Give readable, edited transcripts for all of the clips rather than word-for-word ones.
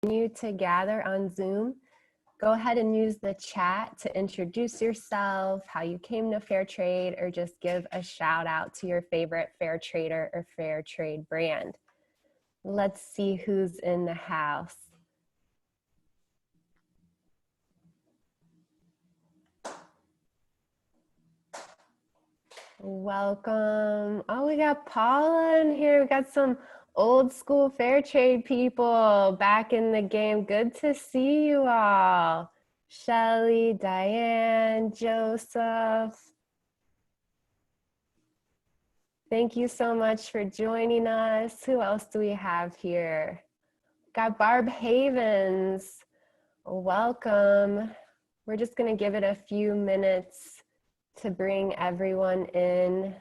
continue to gather on Zoom, go ahead and use the chat to introduce yourself, how you came to fair trade, or just give a shout out to your favorite fair trader or fair trade brand. Let's see who's in the house. Welcome. Oh, we got Paula in here. We got some old school fair trade people back in the game. Good to see you all. Shelly, Diane, Joseph. Thank you so much for joining us. Who else do we have here? Got Barb Havens. Welcome. We're just going to give it a few minutes to bring everyone in.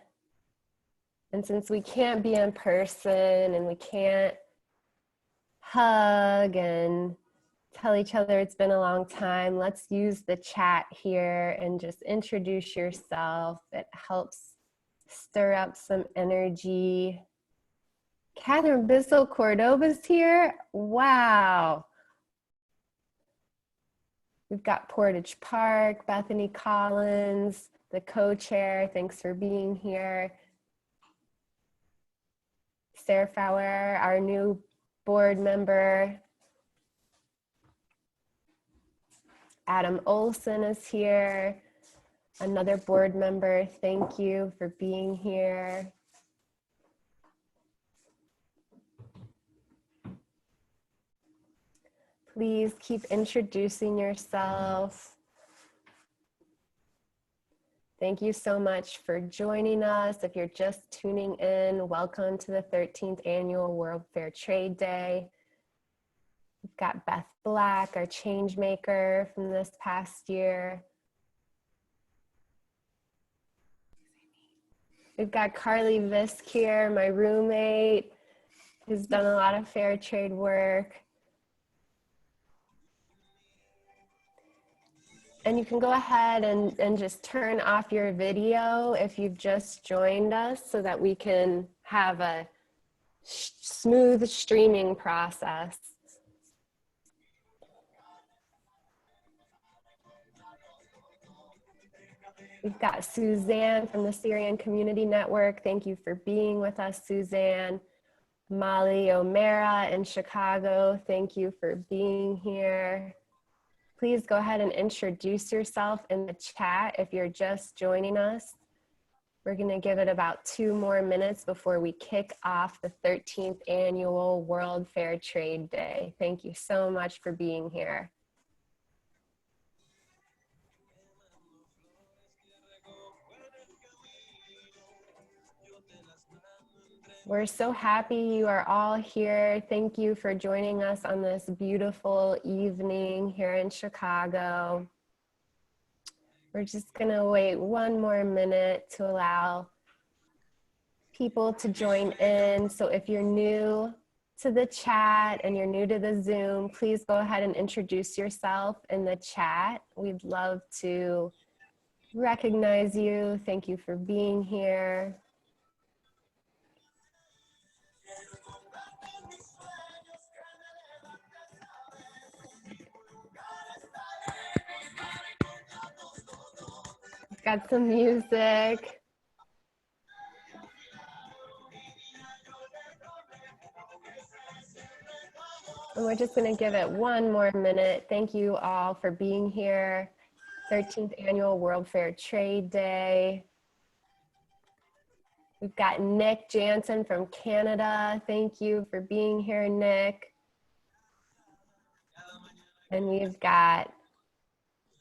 And since we can't be in person and we can't hug and tell each other it's been a long time, let's use the chat here and just introduce yourself. It helps stir up some energy. Catherine Bissell Cordova's here. Wow. We've got Portage Park, Bethany Collins, the co-chair, thanks for being here. Sarah Fowler, our new board member. Adam Olson is here, another board member. Thank you for being here. Please keep introducing yourself. Thank you so much for joining us. If you're just tuning in, welcome to the 13th Annual World Fair Trade Day. We've got Beth Black, our change maker from this past year. We've got Carly Visk here, my roommate, who's done a lot of fair trade work. And you can go ahead and just turn off your video if you've just joined us so that we can have a smooth streaming process. We've got Suzanne from the Syrian Community Network. Thank you for being with us, Suzanne. Molly O'Mara in Chicago. Thank you for being here. Please go ahead and introduce yourself in the chat if you're just joining us. We're going to give it about 2 more minutes before we kick off the 13th Annual World Fair Trade Day. Thank you so much for being here. We're so happy you are all here. Thank you for joining us on this beautiful evening here in Chicago. We're just gonna wait 1 more minute to allow people to join in. So if you're new to the chat and you're new to the Zoom, please go ahead and introduce yourself in the chat. We'd love to recognize you. Thank you for being here. Got some music. And we're just going to give it 1 more minute. Thank you all for being here. 13th Annual World Fair Trade Day. We've got Nick Jansen from Canada. Thank you for being here, Nick. And we've got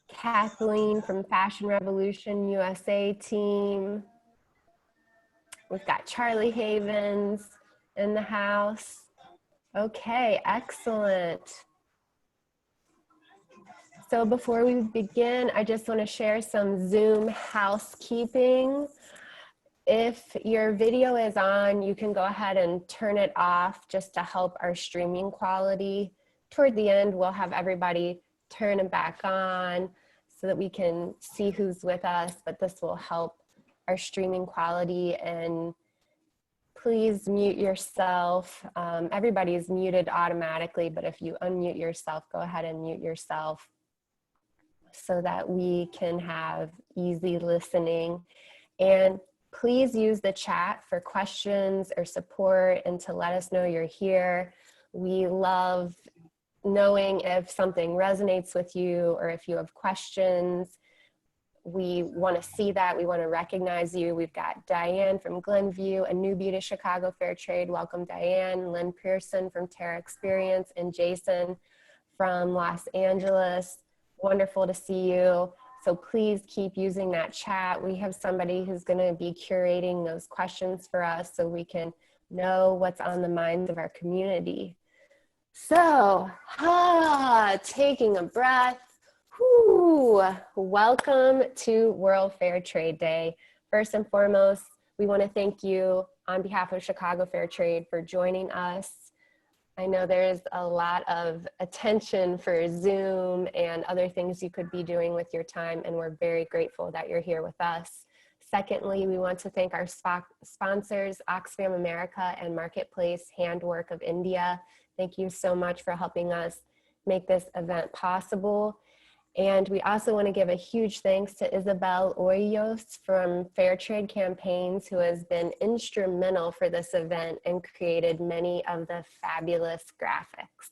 Kathleen from Fashion Revolution USA team. We've got Charlie Havens in the house. Okay, excellent. So before we begin, I just want to share some Zoom housekeeping. If your video is on, you can go ahead and turn it off just to help our streaming quality. Toward the end, we'll have everybody turn it back on so that we can see who's with us, but this will help our streaming quality and please mute yourself. Everybody's muted automatically, but if you unmute yourself, go ahead and mute yourself so that we can have easy listening. And please use the chat for questions or support and to let us know you're here. We love knowing if something resonates with you or if you have questions. We want to see that. We want to recognize you. We've got Diane from Glenview, a newbie to Chicago Fair Trade. Welcome, Diane. Lynn Pearson from Terra Experience, and Jason from Los Angeles. Wonderful to see you. So please keep using that chat. We have somebody who's going to be curating those questions for us so we can know what's on the minds of our community. So, taking a breath. Whew. Welcome to World Fair Trade Day. First and foremost, we want to thank you on behalf of Chicago Fair Trade for joining us. I know there's a lot of attention for Zoom and other things you could be doing with your time, and we're very grateful that you're here with us. Secondly, we want to thank our sponsors, Oxfam America and Marketplace Handwork of India. Thank you so much for helping us make this event possible. And we also want to give a huge thanks to Isabel Hoyos from Fair Trade Campaigns, who has been instrumental for this event and created many of the fabulous graphics.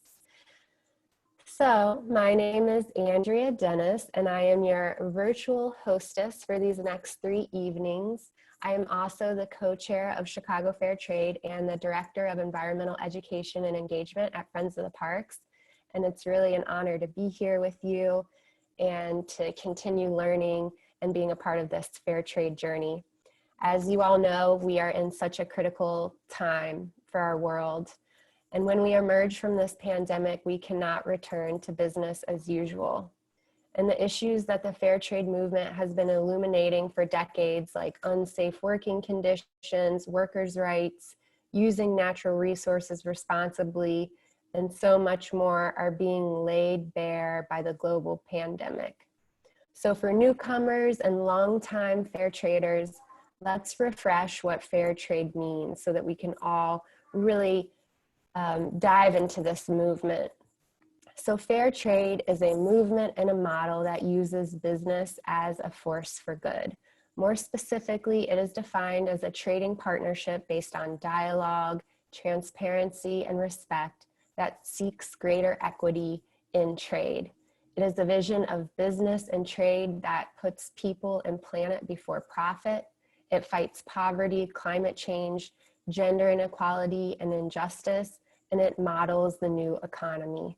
So my name is Andrea Dennis, and I am your virtual hostess for these next 3 evenings. I am also the co-chair of Chicago Fair Trade and the director of environmental education and engagement at Friends of the Parks. And it's really an honor to be here with you and to continue learning and being a part of this fair trade journey. As you all know, we are in such a critical time for our world. And when we emerge from this pandemic, we cannot return to business as usual. And the issues that the fair trade movement has been illuminating for decades, like unsafe working conditions, workers' rights, using natural resources responsibly, and so much more, are being laid bare by the global pandemic. So for newcomers and longtime fair traders, let's refresh what fair trade means so that we can all really dive into this movement. So fair trade is a movement and a model that uses business as a force for good. More specifically, it is defined as a trading partnership based on dialogue, transparency, and respect that seeks greater equity in trade. It is a vision of business and trade that puts people and planet before profit. It fights poverty, climate change, gender inequality, and injustice, and it models the new economy.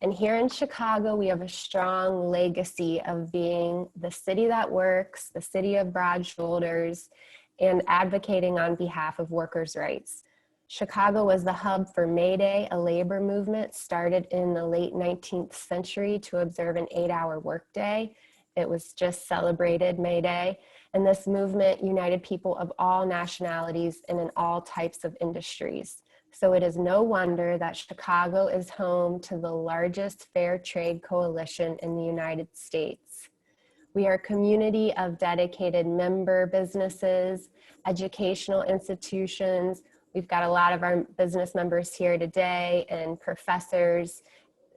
And here in Chicago, we have a strong legacy of being the city that works, the city of broad shoulders, and advocating on behalf of workers' rights. Chicago was the hub for May Day, a labor movement started in the late 19th century to observe an 8-hour workday. It was just celebrated May Day. And this movement united people of all nationalities and in all types of industries. So it is no wonder that Chicago is home to the largest fair trade coalition in the United States. We are a community of dedicated member businesses, educational institutions. We've got a lot of our business members here today and professors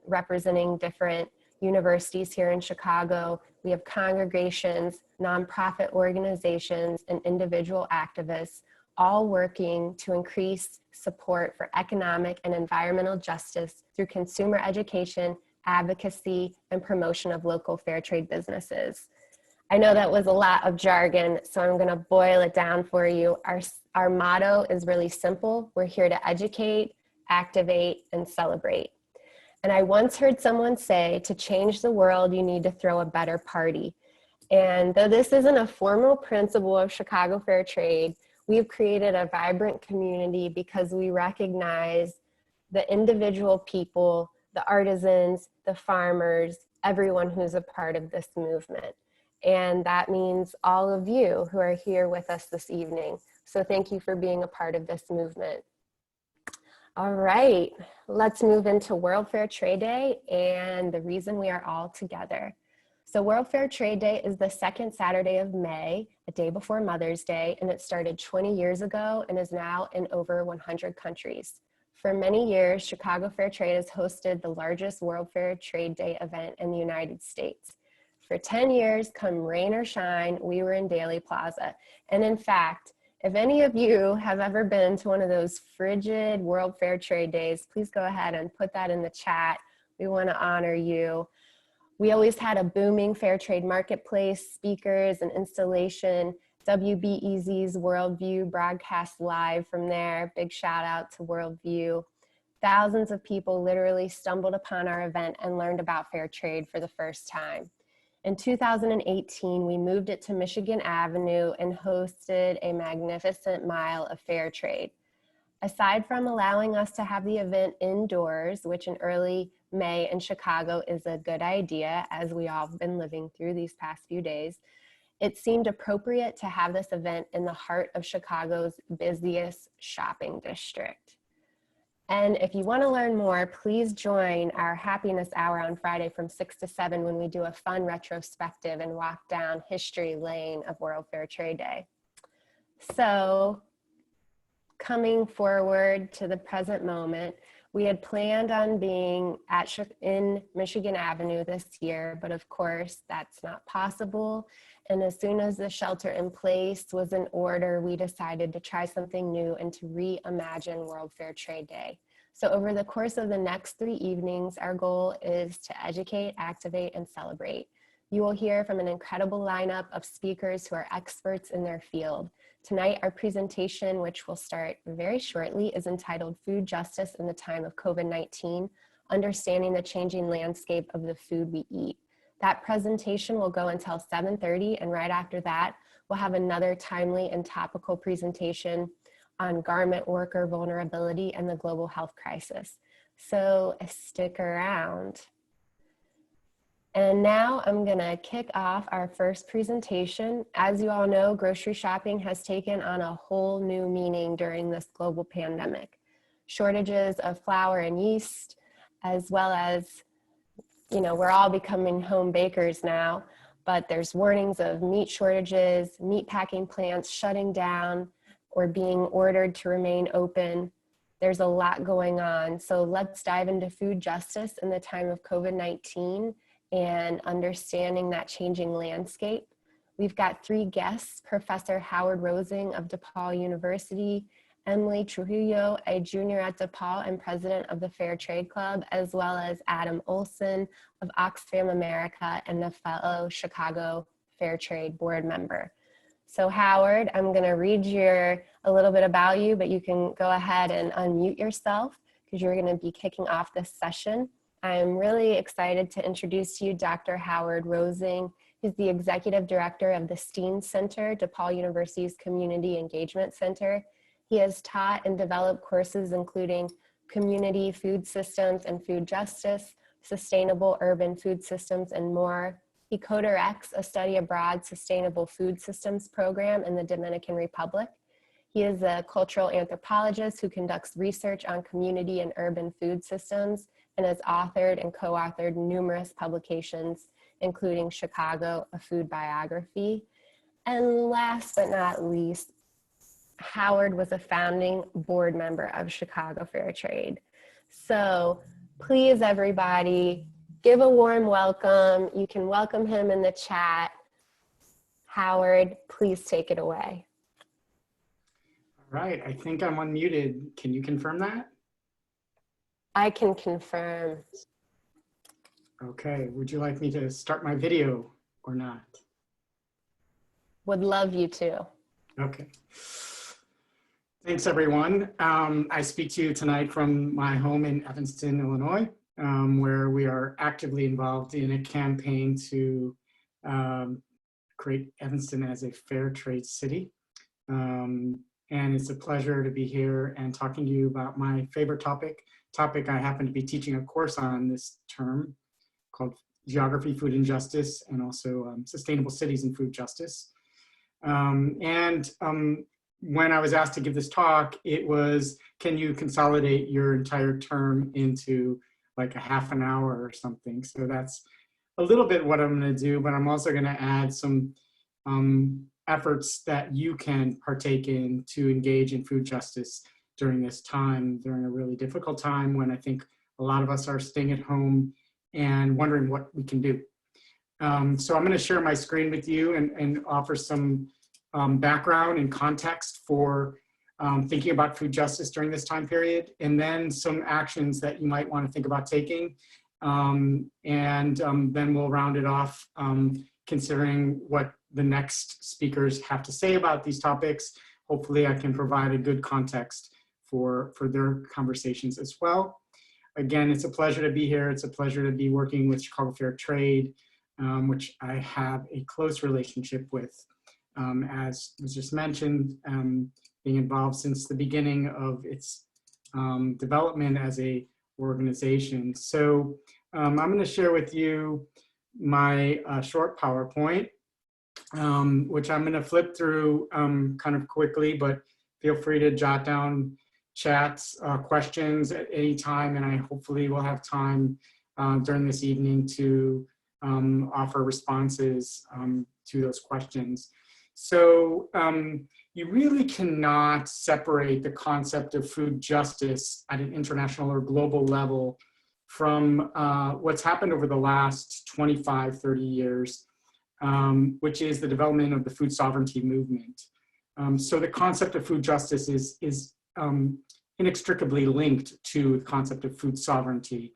representing different universities here in Chicago. We have congregations, nonprofit organizations, and individual activists all working to increase support for economic and environmental justice through consumer education, advocacy, and promotion of local fair trade businesses. I know that was a lot of jargon, so I'm going to boil it down for you. Our motto is really simple. We're here to educate, activate, and celebrate. And I once heard someone say, to change the world, you need to throw a better party. And though this isn't a formal principle of Chicago Fair Trade, we've created a vibrant community because we recognize the individual people, the artisans, the farmers, everyone who's a part of this movement. And that means all of you who are here with us this evening. So thank you for being a part of this movement. All right, let's move into World Fair Trade Day and the reason we are all together. So World Fair Trade Day is the second Saturday of May, a day before Mother's Day, and it started 20 years ago and is now in over 100 countries. For many years, Chicago Fair Trade has hosted the largest World Fair Trade Day event in the United States. For 10 years, come rain or shine, we were in Daley Plaza. And in fact, if any of you have ever been to one of those frigid World Fair Trade Days, please go ahead and put that in the chat. We want to honor you. We always had a booming fair trade marketplace, speakers and installation. WBEZ's Worldview broadcast live from there. Big shout out to Worldview. Thousands of people literally stumbled upon our event and learned about fair trade for the first time. In 2018, we moved it to Michigan Avenue and hosted a magnificent mile of fair trade. Aside from allowing us to have the event indoors, which in early May in Chicago is a good idea, as we all have been living through these past few days, it seemed appropriate to have this event in the heart of Chicago's busiest shopping district. And if you want to learn more, please join our happiness hour on Friday from 6 to 7 when we do a fun retrospective and walk down history lane of World Fair Trade Day. So coming forward to the present moment, we had planned on being in Michigan Avenue this year, but of course that's not possible. And as soon as the shelter in place was in order, we decided to try something new and to reimagine World Fair Trade Day. So over the course of the next 3 evenings, our goal is to educate, activate, and celebrate. You will hear from an incredible lineup of speakers who are experts in their field. Tonight, our presentation, which will start very shortly, is entitled Food Justice in the Time of COVID-19, Understanding the Changing Landscape of the Food We Eat. That presentation will go until 7:30, and right after that, we'll have another timely and topical presentation on garment worker vulnerability and the global health crisis. So stick around. And now I'm gonna kick off our first presentation. As you all know, grocery shopping has taken on a whole new meaning during this global pandemic. Shortages of flour and yeast, as well as, we're all becoming home bakers now, but there's warnings of meat shortages, meat packing plants shutting down or being ordered to remain open. There's a lot going on. So let's dive into food justice in the time of COVID-19 and understanding that changing landscape. We've got 3 guests: Professor Howard Rosing of DePaul University, Emily Trujillo, a junior at DePaul and president of the Fair Trade Club, as well as Adam Olson of Oxfam America and a fellow Chicago Fair Trade board member. So Howard, I'm gonna read a little bit about you, but you can go ahead and unmute yourself because you're gonna be kicking off this session. I'm really excited to introduce to you Dr. Howard Rosing. He's the executive director of the Steen Center, DePaul University's Community Engagement Center. He has taught and developed courses including community food systems and food justice, sustainable urban food systems, and more. He co-directs a study abroad sustainable food systems program in the Dominican Republic. He is a cultural anthropologist who conducts research on community and urban food systems and has authored and co-authored numerous publications, including Chicago, a Food Biography. And last but not least, Howard was a founding board member of Chicago Fair Trade. So please, everybody, give a warm welcome. You can welcome him in the chat. Howard, please take it away. All right, I think I'm unmuted. Can you confirm that? I can confirm. Okay, would you like me to start my video or not? Would love you to. Okay. Thanks, everyone. I speak to you tonight from my home in Evanston, Illinois, where we are actively involved in a campaign to create Evanston as a fair trade city. And it's a pleasure to be here and talking to you about my favorite topic I happen to be teaching a course on this term called Geography, Food and Justice, and also Sustainable Cities and Food Justice. When I was asked to give this talk, it was, can you consolidate your entire term into like a half an hour or something? So that's a little bit what I'm going to do, but I'm also going to add some efforts that you can partake in to engage in food justice during this time, during a really difficult time when I think a lot of us are staying at home and wondering what we can do. So I'm going to share my screen with you and offer some background and context for thinking about food justice during this time period, and then some actions that you might want to think about taking. Then we'll round it off considering what the next speakers have to say about these topics. Hopefully I can provide a good context for their conversations as well. Again, it's a pleasure to be here. It's a pleasure to be working with Chicago Fair Trade, which I have a close relationship with, as was just mentioned, being involved since the beginning of its development as a organization. So I'm going to share with you my short PowerPoint, which I'm going to flip through kind of quickly, but feel free to jot down chats, questions at any time, and I hopefully will have time during this evening to offer responses to those questions. So you really cannot separate the concept of food justice at an international or global level from what's happened over the last 25, 30 years, which is the development of the food sovereignty movement. So the concept of food justice is inextricably linked to the concept of food sovereignty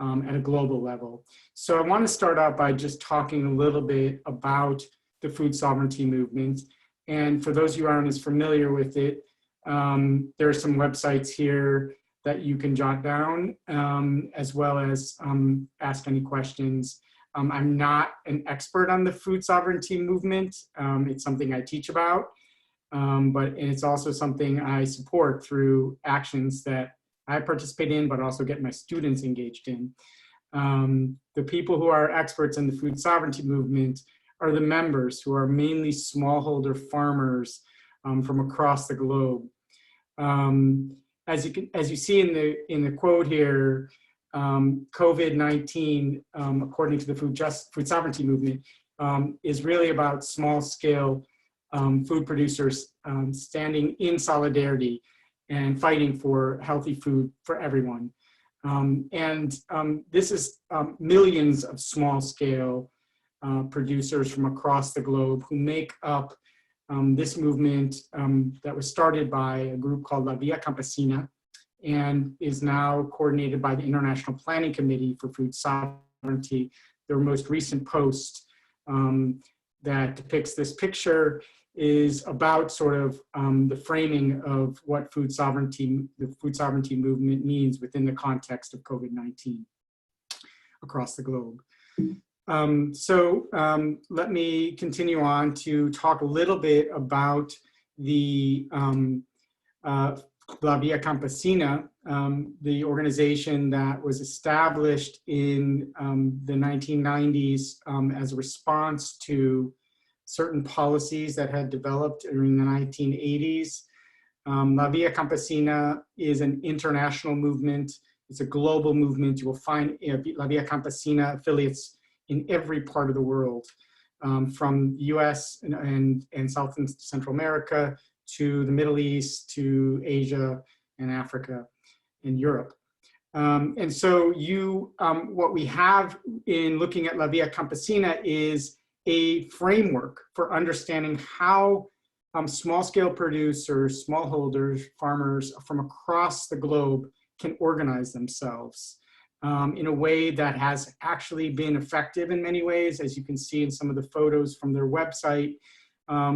at a global level. So I want to start out by just talking a little bit about the food sovereignty movement. And for those of you who aren't as familiar with it, there are some websites here that you can jot down, as well as ask any questions. I'm not an expert on the food sovereignty movement. It's something I teach about, but it's also something I support through actions that I participate in, but also get my students engaged in. The people who are experts in the food sovereignty movement are the members, who are mainly smallholder farmers from across the globe. As you see in the quote here, COVID-19, according to the food sovereignty movement, is really about small-scale food producers standing in solidarity and fighting for healthy food for everyone. This is millions of small-scale producers from across the globe who make up this movement that was started by a group called La Via Campesina and is now coordinated by the International Planning Committee for Food Sovereignty. Their most recent post that depicts this picture is about sort of the framing of what the food sovereignty movement means within the context of COVID-19 across the globe. Let me continue on to talk a little bit about the La Via Campesina, the organization that was established in the 1990s as a response to certain policies that had developed during the 1980s. La Via Campesina is an international movement. It's a global movement. You will find La Via Campesina affiliates in every part of the world, from the US and South and Central America to the Middle East to Asia and Africa and Europe. What we have in looking at La Via Campesina is a framework for understanding how small-scale producers, smallholders, farmers from across the globe can organize themselves in a way that has actually been effective in many ways. As you can see in some of the photos from their website,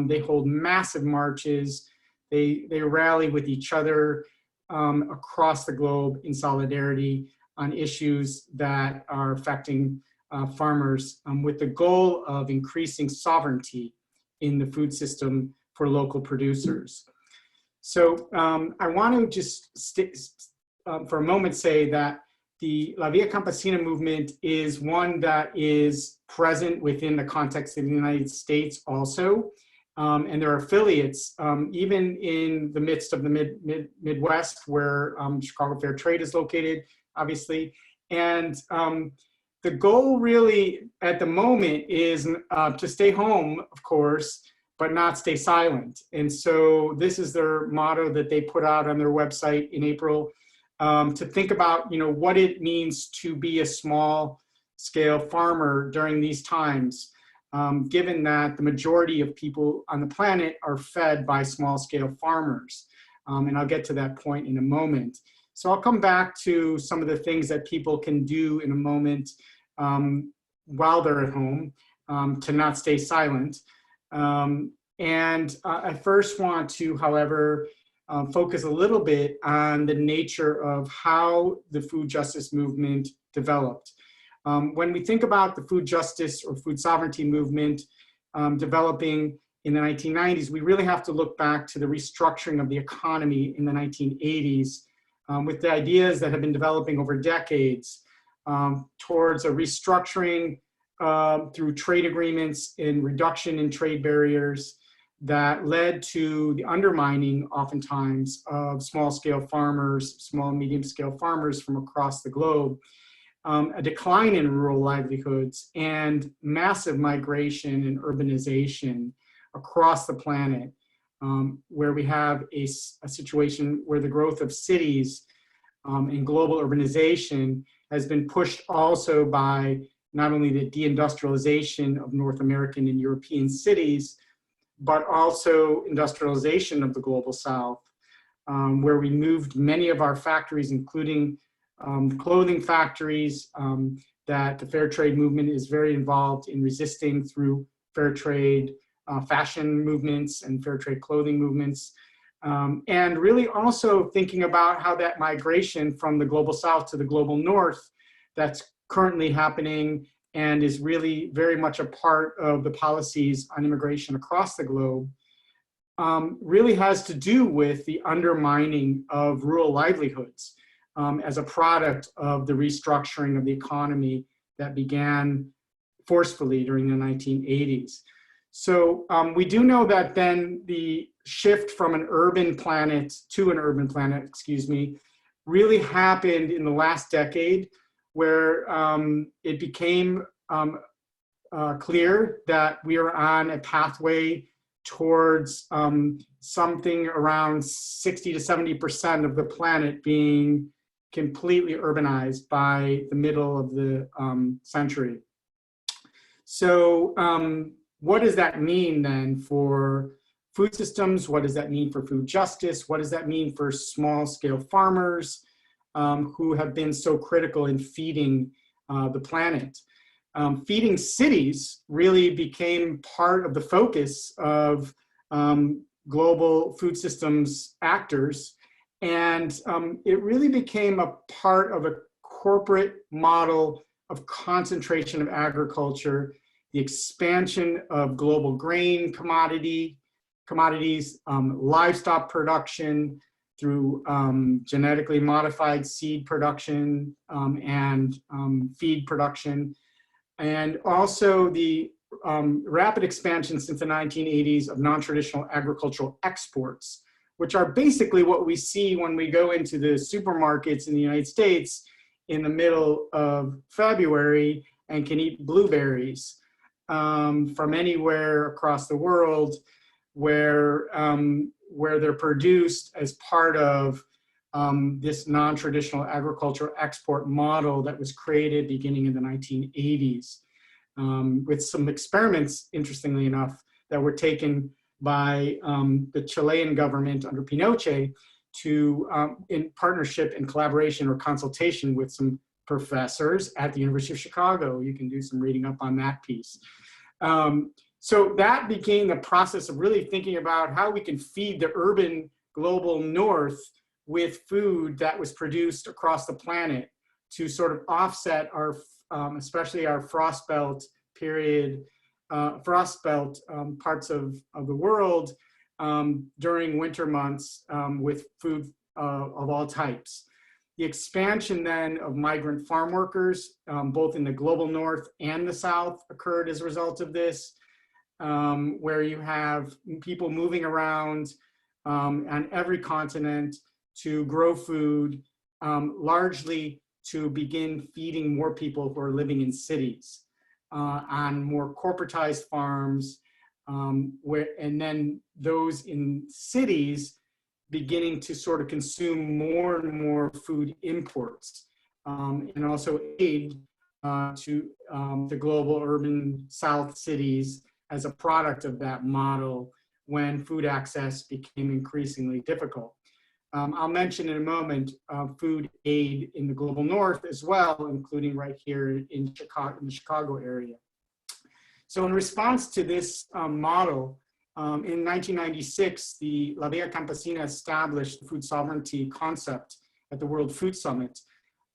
they hold massive marches. They rally with each other across the globe in solidarity on issues that are affecting farmers with the goal of increasing sovereignty in the food system for local producers. So I want to just for a moment say that the La Via Campesina movement is one that is present within the context of the United States also. And there are affiliates, even in the midst of the Midwest, where Chicago Fair Trade is located, obviously. And the goal really at the moment is to stay home, of course, but not stay silent. And so this is their motto that they put out on their website in April, to think about, what it means to be a small scale farmer during these times, given that the majority of people on the planet are fed by small scale farmers. And I'll get to that point in a moment. So I'll come back to some of the things that people can do in a moment while they're at home to not stay silent. I first want to, however, focus a little bit on the nature of how the food justice movement developed. When we think about the food justice or food sovereignty movement developing in the 1990s, we really have to look back to the restructuring of the economy in the 1980s with the ideas that have been developing over decades towards a restructuring through trade agreements and reduction in trade barriers that led to the undermining, oftentimes, of small-scale farmers, small and medium-scale farmers from across the globe, a decline in rural livelihoods, and massive migration and urbanization across the planet, where we have a situation where the growth of cities and global urbanization has been pushed also by not only the deindustrialization of North American and European cities, but also industrialization of the global South, where we moved many of our factories, including clothing factories, that the fair trade movement is very involved in resisting through fair trade fashion movements and fair trade clothing movements. And really also thinking about how that migration from the global South to the global North that's currently happening and is really very much a part of the policies on immigration across the globe, really has to do with the undermining of rural livelihoods as a product of the restructuring of the economy that began forcefully during the 1980s. So we do know that then the shift from an urban planet to an urban planet, really happened in the last decade, where it became clear that we are on a pathway towards something around 60 to 70% of the planet being completely urbanized by the middle of the century. So what does that mean then for food systems? What does that mean for food justice? What does that mean for small scale farmers who have been so critical in feeding the planet? Feeding cities really became part of the focus of global food systems actors. And it really became a part of a corporate model of concentration of agriculture, the expansion of global grain commodities, livestock production through genetically modified seed production and feed production, and also the rapid expansion since the 1980s of non-traditional agricultural exports, which are basically what we see when we go into the supermarkets in the United States in the middle of February and can eat blueberries from anywhere across the world where they're produced as part of this non-traditional agricultural export model that was created beginning in the 1980s with some experiments, interestingly enough, that were taken by the Chilean government under Pinochet to, in partnership and collaboration or consultation with some professors at the University of Chicago. You can do some reading up on that piece. So that became the process of really thinking about how we can feed the urban global north with food that was produced across the planet to sort of offset our, especially our frost belt period, parts of the world during winter months with food of all types. The expansion then of migrant farm workers, both in the global north and the south, occurred as a result of this, where you have people moving around on every continent to grow food, largely to begin feeding more people who are living in cities on more corporatized farms, and then those in cities beginning to sort of consume more and more food imports, and also aid to the global urban South cities as a product of that model when food access became increasingly difficult. I'll mention in a moment food aid in the global North as well, including right here in Chicago, in the Chicago area. So in response to this model, in 1996, the La Via Campesina established the food sovereignty concept at the World Food Summit.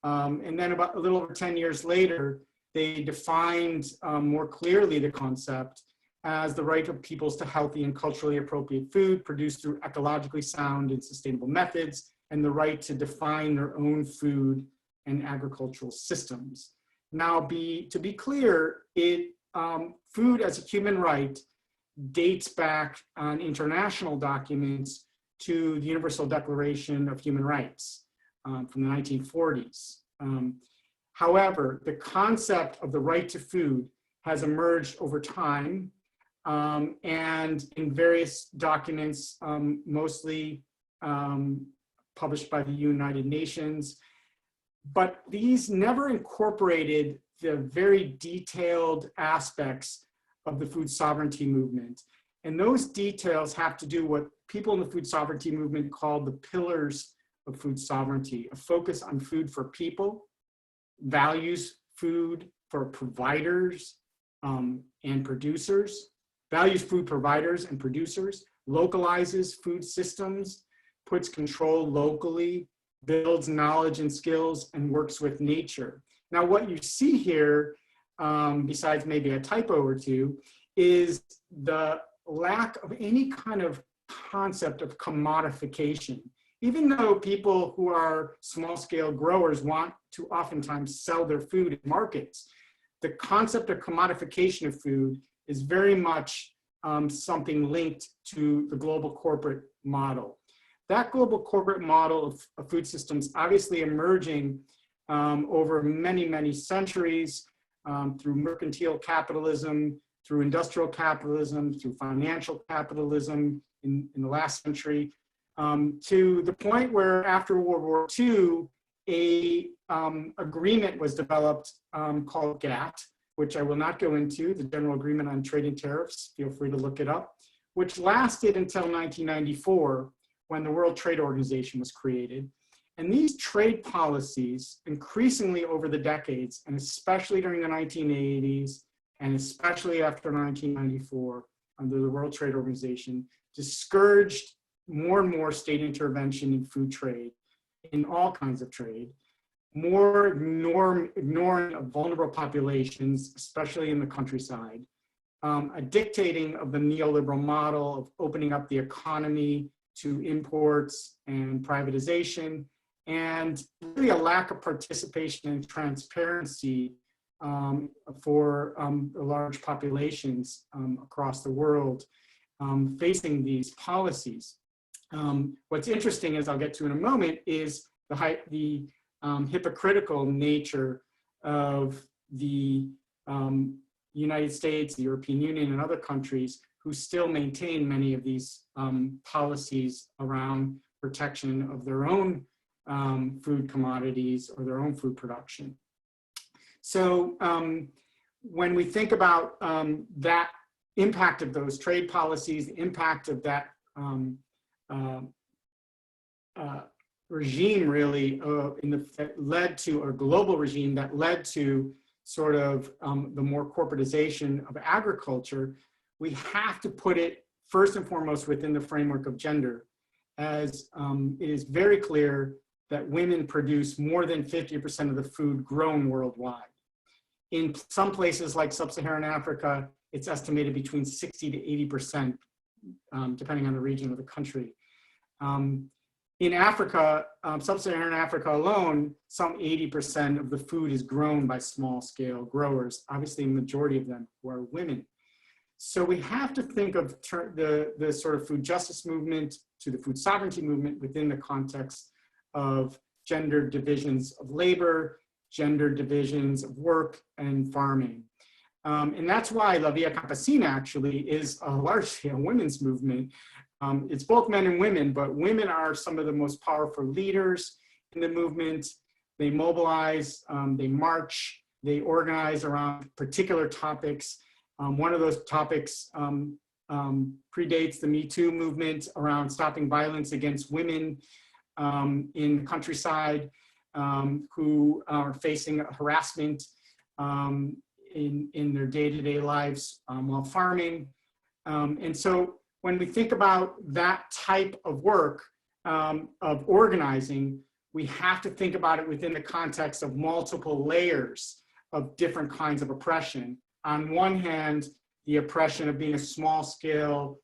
And then about a little over 10 years later, they defined more clearly the concept as the right of peoples to healthy and culturally appropriate food produced through ecologically sound and sustainable methods, and the right to define their own food and agricultural systems. Now, to be clear, food as a human right dates back on international documents to the Universal Declaration of Human Rights from the 1940s. However, the concept of the right to food has emerged over time and in various documents, mostly published by the United Nations, but these never incorporated the very detailed aspects of the food sovereignty movement. And those details have to do what people in the food sovereignty movement call the pillars of food sovereignty: a focus on food for people, values food for providers and producers, values food providers and producers, localizes food systems, puts control locally, builds knowledge and skills, and works with nature. Now, what you see here, besides maybe a typo or two, is the lack of any kind of concept of commodification. Even though people who are small-scale growers want to oftentimes sell their food in markets, the concept of commodification of food is very much something linked to the global corporate model. That global corporate model of food systems obviously emerging over many, many centuries through mercantile capitalism, through industrial capitalism, through financial capitalism in the last century, to the point where after World War II, an agreement was developed called GATT, which I will not go into, the General Agreement on Trade and Tariffs, feel free to look it up, which lasted until 1994, when the World Trade Organization was created. And these trade policies, increasingly over the decades, and especially during the 1980s, and especially after 1994, under the World Trade Organization, discouraged more and more state intervention in food trade, in all kinds of trade, more ignoring of vulnerable populations, especially in the countryside, a dictating of the neoliberal model of opening up the economy to imports and privatization, and really a lack of participation and transparency for large populations across the world facing these policies. What's interesting, as I'll get to in a moment, is the hypocritical nature of the United States, the European Union, and other countries who still maintain many of these policies around protection of their own food commodities or their own food production. So when we think about that impact of those trade policies, the impact of that regime really that led to a global regime that led to sort of the more corporatization of agriculture, we have to put it first and foremost within the framework of gender, as it is very clear that women produce more than 50% of the food grown worldwide. In some places like Sub-Saharan Africa, it's estimated between 60 to 80%, depending on the region of the country. In Africa, Sub-Saharan Africa alone, some 80% of the food is grown by small-scale growers, obviously a majority of them who are women. So we have to think of the sort of food justice movement to the food sovereignty movement within the context of gender divisions of labor gender divisions of work and farming. And that's why La Via Campesina actually is a large-scale women's movement. It's both men and women, but women are some of the most powerful leaders in the movement. They mobilize, they march, they organize around particular topics. One of those topics predates the Me Too movement around stopping violence against women in the countryside who are facing harassment in their day-to-day lives while farming. And so when we think about that type of work of organizing, we have to think about it within the context of multiple layers of different kinds of oppression. On one hand, the oppression of being a small-scale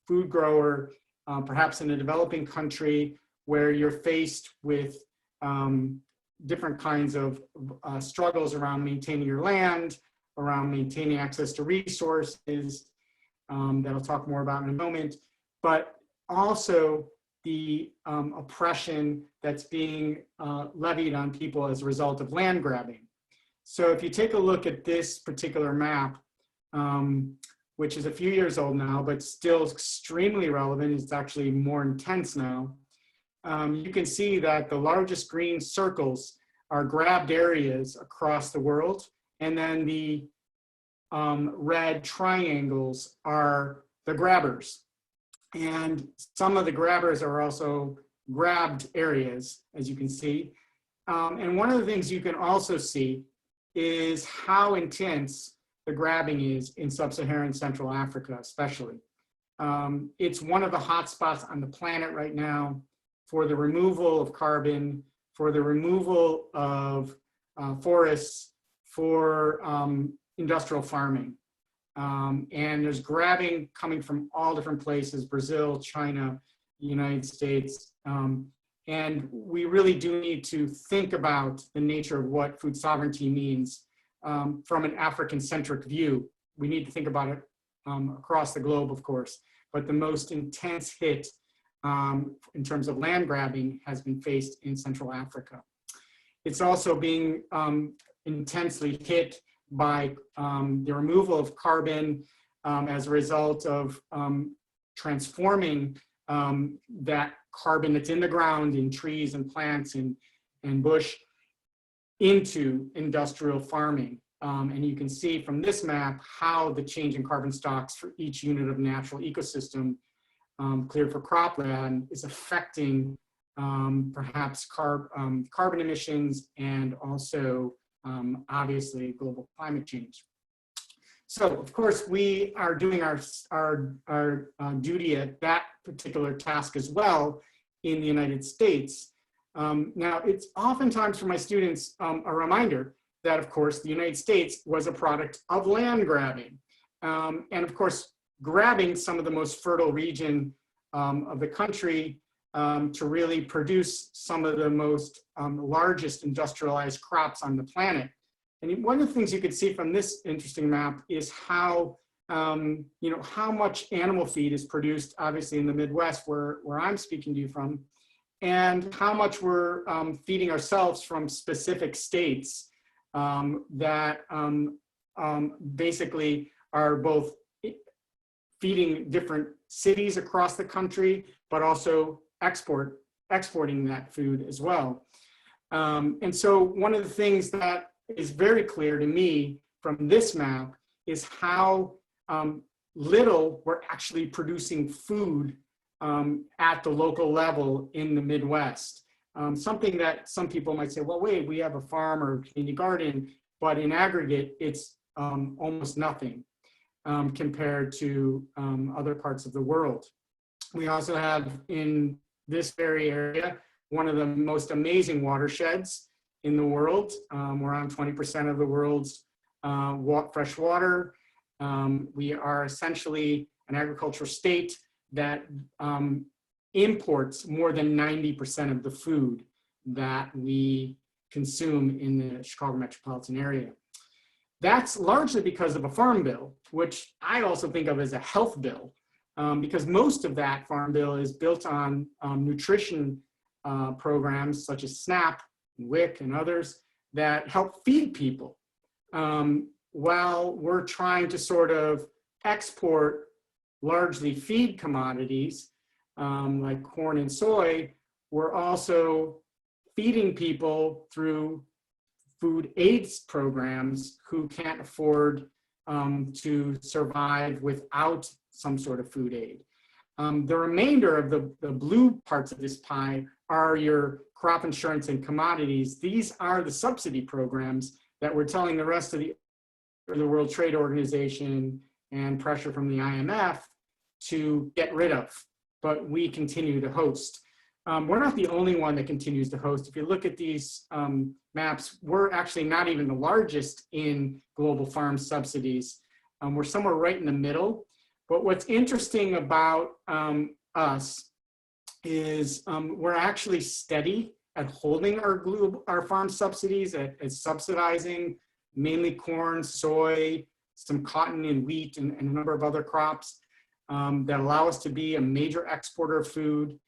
food grower, perhaps in a developing country, where you're faced with different kinds of struggles around maintaining your land, around maintaining access to resources, that I'll talk more about in a moment, but also the oppression that's being levied on people as a result of land grabbing. So if you take a look at this particular map, which is a few years old now, but still extremely relevant, it's actually more intense now, you can see that the largest green circles are grabbed areas across the world, and then the red triangles are the grabbers. And some of the grabbers are also grabbed areas, as you can see. And one of the things you can also see is how intense the grabbing is in sub-Saharan Central Africa, especially. It's one of the hotspots on the planet right now for the removal of carbon, for the removal of forests, for industrial farming. And there's grabbing coming from all different places, Brazil, China, the United States. And we really do need to think about the nature of what food sovereignty means from an African-centric view. We need to think about it across the globe, of course, but the most intense hit in terms of land grabbing has been faced in Central Africa. It's also being intensely hit by the removal of carbon as a result of transforming that carbon that's in the ground in trees and plants and bush into industrial farming. And you can see from this map how the change in carbon stocks for each unit of natural ecosystem cleared for cropland is affecting perhaps carbon emissions and also obviously global climate change. So of course we are doing our duty at that particular task as well in the United States. Now it's oftentimes for my students a reminder that of course the United States was a product of land grabbing. And of course grabbing some of the most fertile region of the country to really produce some of the most largest industrialized crops on the planet. And one of the things you could see from this interesting map is how, how much animal feed is produced, obviously in the Midwest where I'm speaking to you from, and how much we're feeding ourselves from specific states that basically are both feeding different cities across the country, but also exporting that food as well. And so one of the things that is very clear to me from this map is how little we're actually producing food at the local level in the Midwest. Something that some people might say, well, wait, we have a farm or community garden, but in aggregate, it's almost nothing compared to other parts of the world. We also have in this very area, one of the most amazing watersheds in the world. Around 20% of the world's fresh water. We are essentially an agricultural state that imports more than 90% of the food that we consume in the Chicago metropolitan area. That's largely because of a farm bill, which I also think of as a health bill, because most of that farm bill is built on nutrition programs such as SNAP, WIC, and others that help feed people. While we're trying to sort of export largely feed commodities like corn and soy, we're also feeding people through food aids programs who can't afford to survive without some sort of food aid. The remainder of the blue parts of this pie are your crop insurance and commodities. These are the subsidy programs that we're telling the rest of the World Trade Organization and pressure from the IMF to get rid of, but we continue to host. We're not the only one that continues to host. If you look at these maps, we're actually not even the largest in global farm subsidies. We're somewhere right in the middle. But what's interesting about us is we're actually steady at holding our farm subsidies, at subsidizing mainly corn, soy, some cotton and wheat, and a number of other crops that allow us to be a major exporter of food.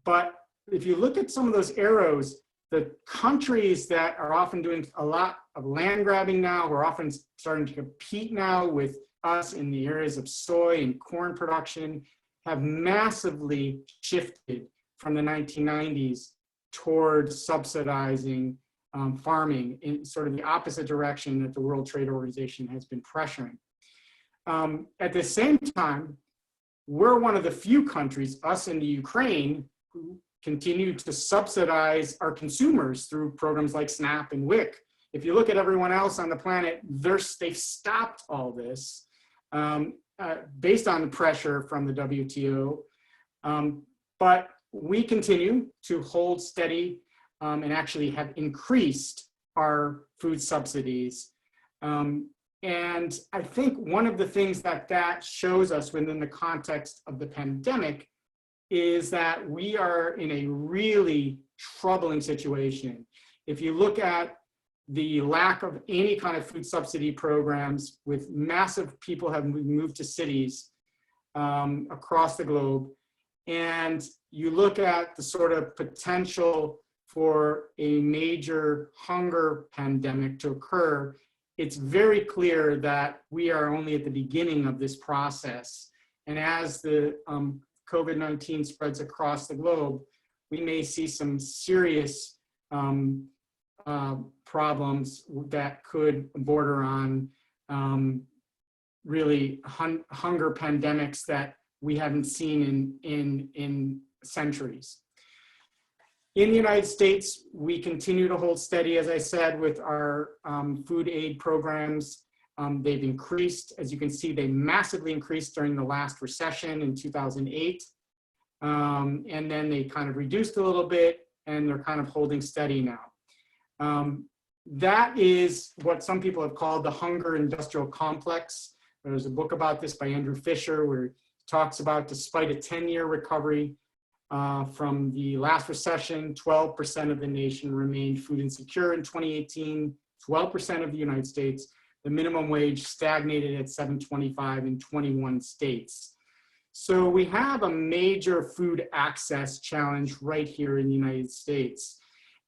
But if you look at some of those arrows, the countries that are often doing a lot of land grabbing now, we're often starting to compete now with us in the areas of soy and corn production, have massively shifted from the 1990s towards subsidizing farming in sort of the opposite direction that the World Trade Organization has been pressuring. At the same time, we're one of the few countries, us and the Ukraine, who continue to subsidize our consumers through programs like SNAP and WIC. If you look at everyone else on the planet, they've stopped all this based on pressure from the WTO. But we continue to hold steady and actually have increased our food subsidies. And I think one of the things that shows us within the context of the pandemic is that we are in a really troubling situation. If you look at the lack of any kind of food subsidy programs, with massive people have moved to cities across the globe, and you look at the sort of potential for a major hunger pandemic to occur, it's very clear that we are only at the beginning of this process. And as the COVID-19 spreads across the globe, we may see some serious problems that could border on really hunger pandemics that we haven't seen in centuries. In the United States, we continue to hold steady, as I said, with our food aid programs. They've increased. As you can see, they massively increased during the last recession in 2008. And then they kind of reduced a little bit, and they're kind of holding steady now. That is what some people have called the hunger industrial complex. There's a book about this by Andrew Fisher, where he talks about, despite a 10-year recovery from the last recession, 12% of the nation remained food insecure in 2018, 12% of the United States. The minimum wage stagnated at $7.25 in 21 states. So we have a major food access challenge right here in the United States.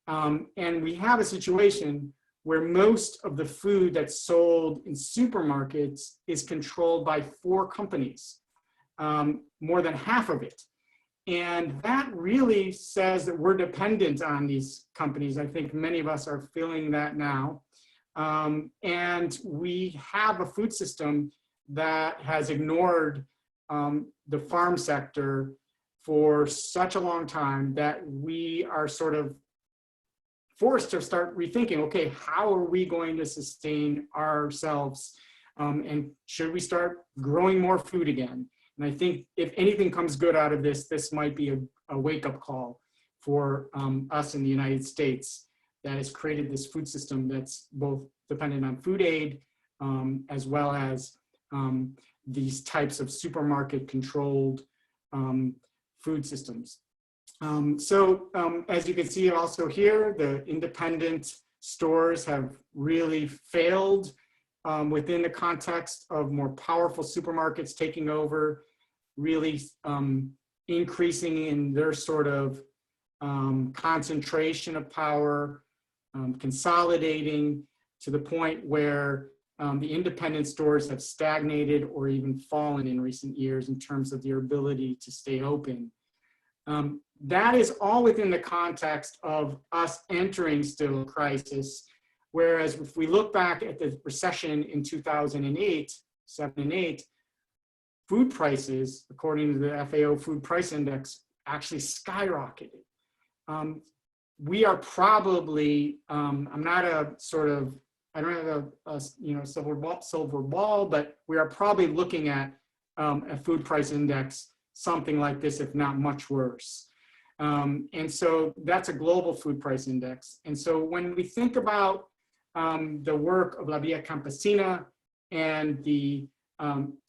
And we have a situation where most of the food that's sold in supermarkets is controlled by 4 companies, more than half of it. And that really says that we're dependent on these companies. I think many of us are feeling that now. And we have a food system that has ignored the farm sector for such a long time that we are sort of forced to start rethinking, okay, how are we going to sustain ourselves? And should we start growing more food again? And I think if anything comes good out of this, this might be a wake-up call for us in the United States that has created this food system that's both dependent on food aid as well as these types of supermarket-controlled food systems. As you can see also here, the independent stores have really failed within the context of more powerful supermarkets taking over, really increasing in their sort of concentration of power, consolidating to the point where the independent stores have stagnated or even fallen in recent years in terms of their ability to stay open. That is all within the context of us entering still a crisis, whereas if we look back at the recession in 2008, 7 and 8, food prices, according to the FAO Food Price Index, actually skyrocketed. We are probably, I'm not a sort of, I don't have a silver ball, but we are probably looking at a food price index, something like this, if not much worse. And so that's a global food price index. And so when we think about the work of La Via Campesina and the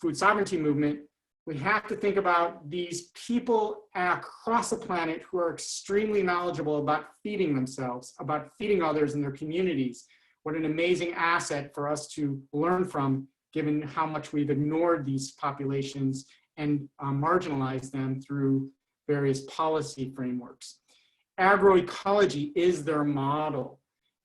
food sovereignty movement, we have to think about these people across the planet who are extremely knowledgeable about feeding themselves, about feeding others in their communities. What an amazing asset for us to learn from, given how much we've ignored these populations and marginalized them through various policy frameworks. Agroecology is their model.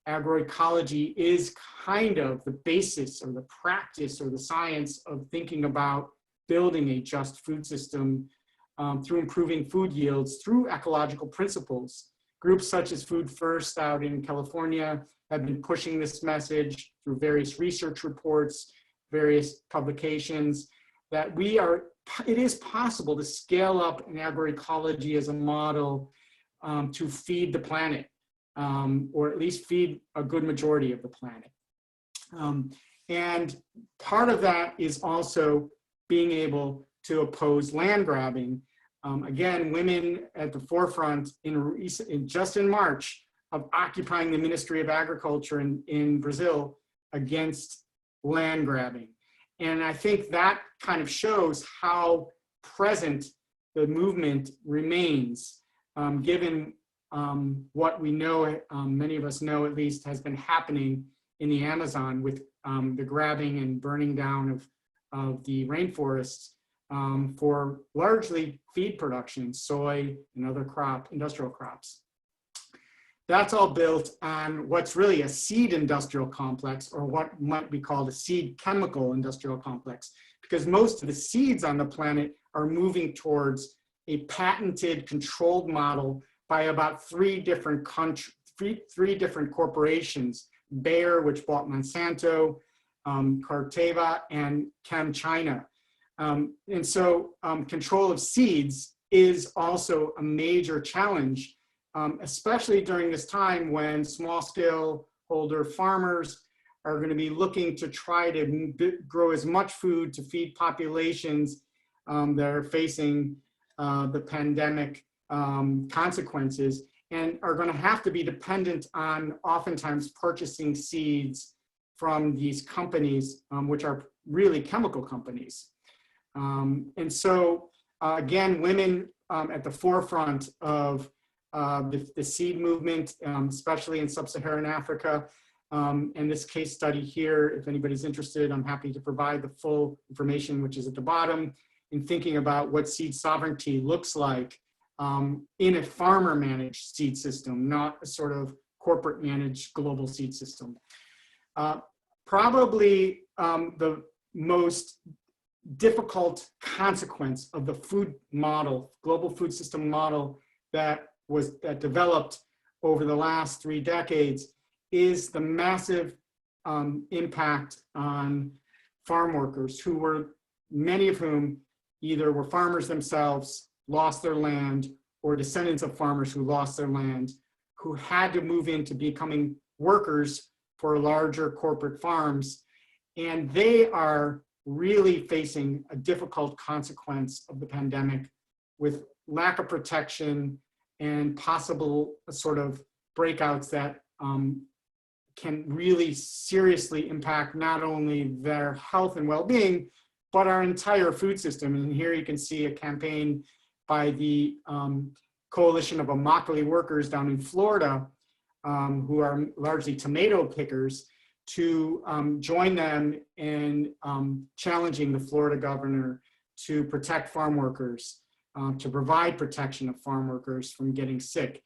Agroecology is kind of the basis or the practice or the science of thinking about building a just food system through improving food yields through ecological principles. Groups such as Food First out in California have been pushing this message through various research reports, various publications, that it is possible to scale up an agroecology as a model to feed the planet, or at least feed a good majority of the planet. And part of that is also being able to oppose land grabbing. Again, women at the forefront just in March of occupying the Ministry of Agriculture in Brazil against land grabbing. And I think that kind of shows how present the movement remains, given what we know, many of us know at least, has been happening in the Amazon with the grabbing and burning down of the rainforests for largely feed production, soy and other industrial crops. That's all built on what's really a seed industrial complex, or what might be called a seed chemical industrial complex, because most of the seeds on the planet are moving towards a patented controlled model by about three different corporations: Bayer, which bought Monsanto, Corteva, and ChemChina. And so control of seeds is also a major challenge, especially during this time when small-scale holder farmers are going to be looking to try to grow as much food to feed populations that are facing the pandemic consequences, and are going to have to be dependent on oftentimes purchasing seeds from these companies, which are really chemical companies. And so, again, women at the forefront of the seed movement, especially in sub-Saharan Africa. And this case study here, if anybody's interested, I'm happy to provide the full information, which is at the bottom, in thinking about what seed sovereignty looks like in a farmer-managed seed system, not a sort of corporate-managed global seed system. Probably the most difficult consequence of the food model, global food system model that developed over the last 3 decades, is the massive impact on farm workers, who were, many of whom either were farmers themselves, lost their land, or descendants of farmers who lost their land, who had to move into becoming workers for larger corporate farms. And they are really facing a difficult consequence of the pandemic, with lack of protection and possible sort of breakouts that can really seriously impact not only their health and well-being, but our entire food system. And here you can see a campaign by the coalition of Immokalee workers down in Florida, who are largely tomato pickers, to join them in challenging the Florida governor to protect farm workers, to provide protection of farm workers from getting sick.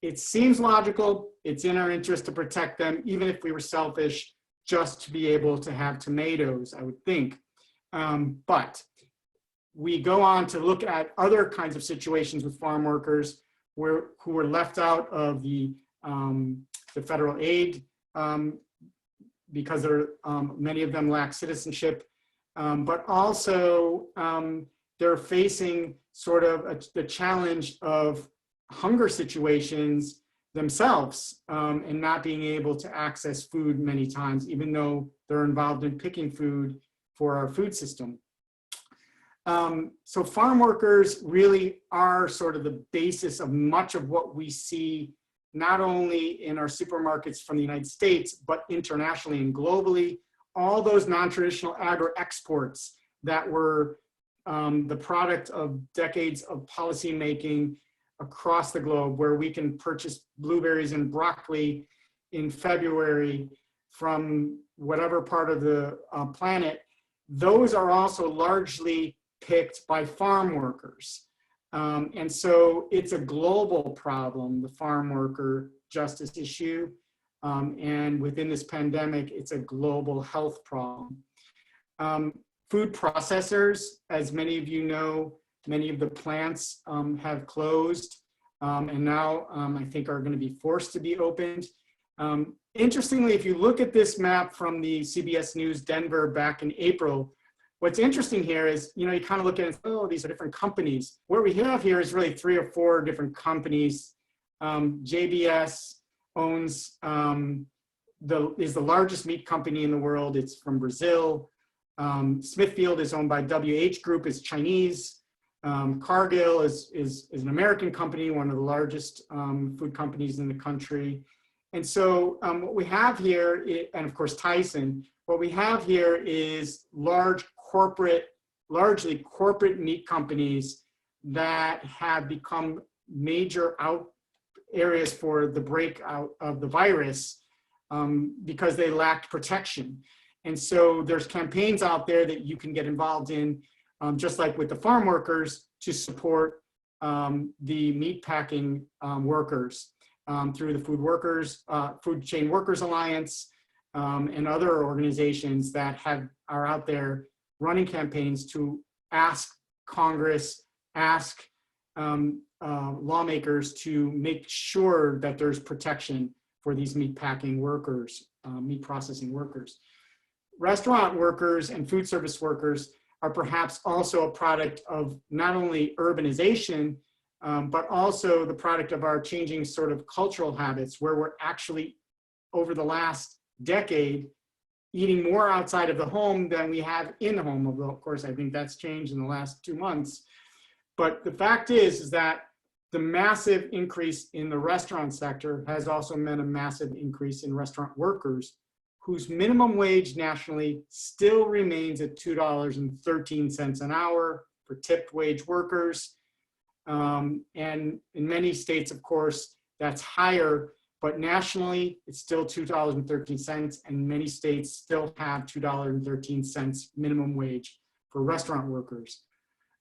it seems logical. It's in our interest to protect them, even if we were selfish, just to be able to have tomatoes, I would think. But we go on to look at other kinds of situations with farm workers who were left out of the federal aid because many of them lack citizenship, but also they're facing sort of the challenge of hunger situations themselves and not being able to access food many times, even though they're involved in picking food for our food system. So farm workers really are sort of the basis of much of what we see, not only in our supermarkets from the United States, but internationally and globally. All those non-traditional agro-exports that were the product of decades of policy making across the globe, where we can purchase blueberries and broccoli in February from whatever part of the planet, those are also largely picked by farm workers. And so it's a global problem, the farm worker justice issue. And within this pandemic, it's a global health problem. Food processors, as many of you know, many of the plants have closed and now I think are going to be forced to be opened. Interestingly, if you look at this map from the CBS News Denver back in April, what's interesting here is, you kind of look at it, oh, these are different companies. What we have here is really 3 or 4 different companies. JBS owns, is the largest meat company in the world. It's from Brazil. Smithfield is owned by WH Group, is Chinese. Cargill is an American company, one of the largest food companies in the country. And so what we have here, and of course Tyson, what we have here is largely corporate meat companies that have become major areas for the breakout of the virus because they lacked protection. And so there's campaigns out there that you can get involved in, just like with the farm workers, to support the meat packing workers through the Food Chain Workers Alliance and other organizations that are out there running campaigns to ask Congress, ask lawmakers to make sure that there's protection for these meat packing workers, meat processing workers. Restaurant workers and food service workers are perhaps also a product of not only urbanization, but also the product of our changing sort of cultural habits, where we're actually, over the last decade, eating more outside of the home than we have in the home. Although, of course, I think that's changed in the last 2 months. But the fact is that the massive increase in the restaurant sector has also meant a massive increase in restaurant workers, whose minimum wage nationally still remains at $2.13 an hour for tipped wage workers. And in many states, of course, that's higher, but nationally, it's still $2.13, and many states still have $2.13 minimum wage for restaurant workers.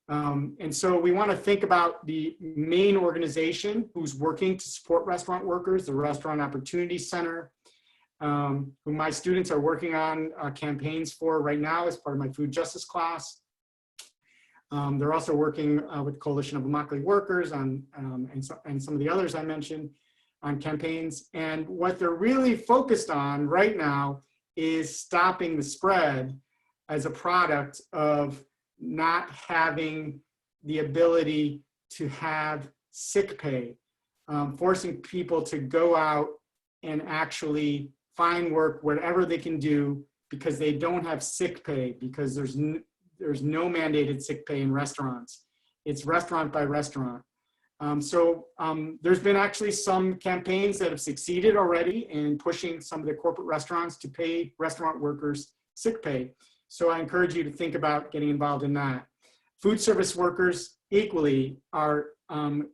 And so we want to think about the main organization who's working to support restaurant workers, the Restaurant Opportunity Center, who my students are working on campaigns for right now as part of my food justice class. They're also working with Coalition of Immokalee Workers and some of the others I mentioned on campaigns. And what they're really focused on right now is stopping the spread as a product of not having the ability to have sick pay, forcing people to go out and actually find work wherever they can do because they don't have sick pay, because there's no mandated sick pay in restaurants. It's restaurant by restaurant. There's been actually some campaigns that have succeeded already in pushing some of the corporate restaurants to pay restaurant workers sick pay. So I encourage you to think about getting involved in that. Food service workers equally are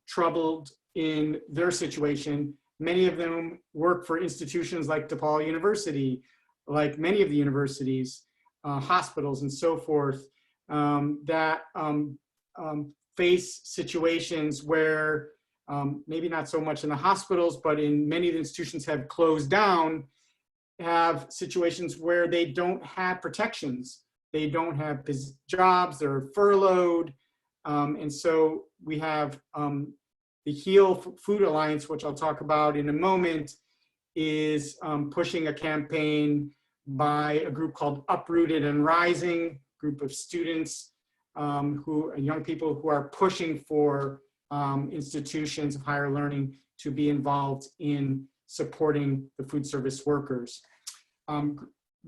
troubled in their situation. Many of them work for institutions like DePaul University, like many of the universities, hospitals and so forth, that face situations where maybe not so much in the hospitals, but in many of the institutions have closed down, have situations where they don't have protections. They don't have jobs, they're furloughed. And so we have the Heal Food Alliance, which I'll talk about in a moment, is pushing a campaign by a group called Uprooted and Rising, group of students young people who are pushing for institutions of higher learning to be involved in supporting the food service workers.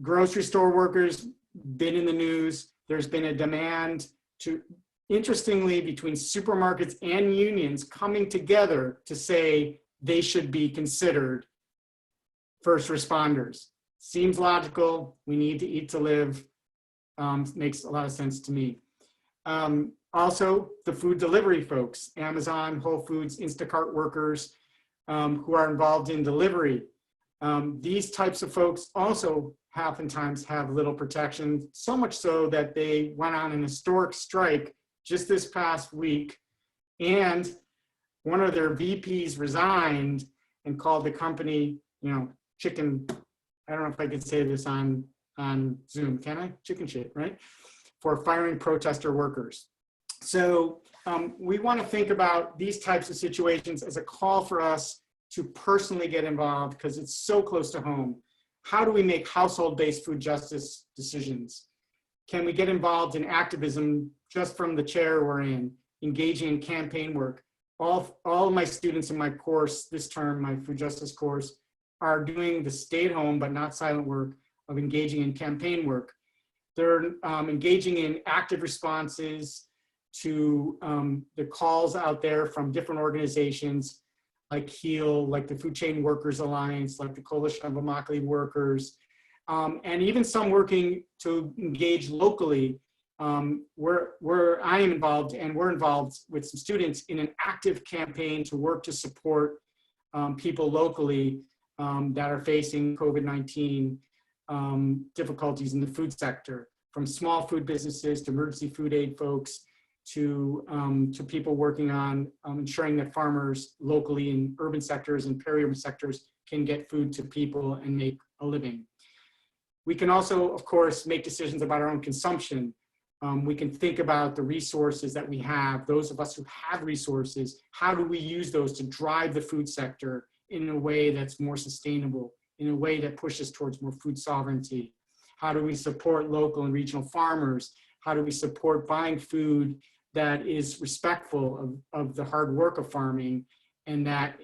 Grocery store workers, been in the news. There's been a demand to, interestingly, between supermarkets and unions coming together to say they should be considered first responders. Seems logical. We need to eat to live. Makes a lot of sense to me. Also, the food delivery folks, Amazon, Whole Foods, Instacart workers who are involved in delivery. These types of folks also oftentimes have little protection, so much so that they went on an historic strike just this past week, and one of their VPs resigned and called the company, chicken, I don't know if I could say this on Zoom, can I? Chicken shit, right? For firing protester workers. So we want to think about these types of situations as a call for us to personally get involved because it's so close to home. How do we make household-based food justice decisions? Can we get involved in activism just from the chair we're in, engaging in campaign work? All of my students in my course this term, my food justice course, are doing the stay-at-home but not silent work of engaging in campaign work. They're engaging in active responses to the calls out there from different organizations like HEAL, like the Food Chain Workers Alliance, like the Coalition of Immokalee Workers, and even some working to engage locally where I am involved, and we're involved with some students in an active campaign to work to support people locally that are facing COVID-19 difficulties in the food sector, from small food businesses to emergency food aid folks to people working on ensuring that farmers locally in urban sectors and peri-urban sectors can get food to people and make a living. We can also, of course, make decisions about our own consumption. We can think about the resources that we have, those of us who have resources, how do we use those to drive the food sector in a way that's more sustainable, in a way that pushes towards more food sovereignty? How do we support local and regional farmers? How do we support buying food that is respectful of the hard work of farming and that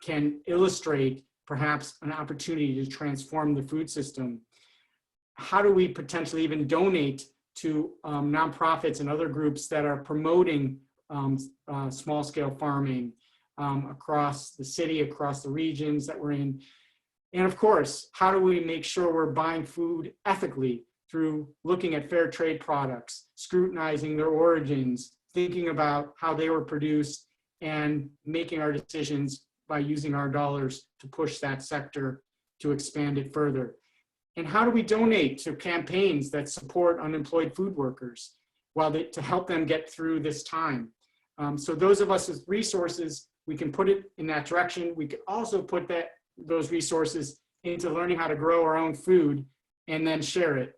can illustrate perhaps an opportunity to transform the food system? How do we potentially even donate to nonprofits and other groups that are promoting small-scale farming across the city, across the regions that we're in? And of course, how do we make sure we're buying food ethically through looking at fair trade products, scrutinizing their origins, thinking about how they were produced, and making our decisions by using our dollars to push that sector to expand it further? And how do we donate to campaigns that support unemployed food workers to help them get through this time? So those of us with resources, we can put it in that direction. We could also put those resources into learning how to grow our own food and then share it.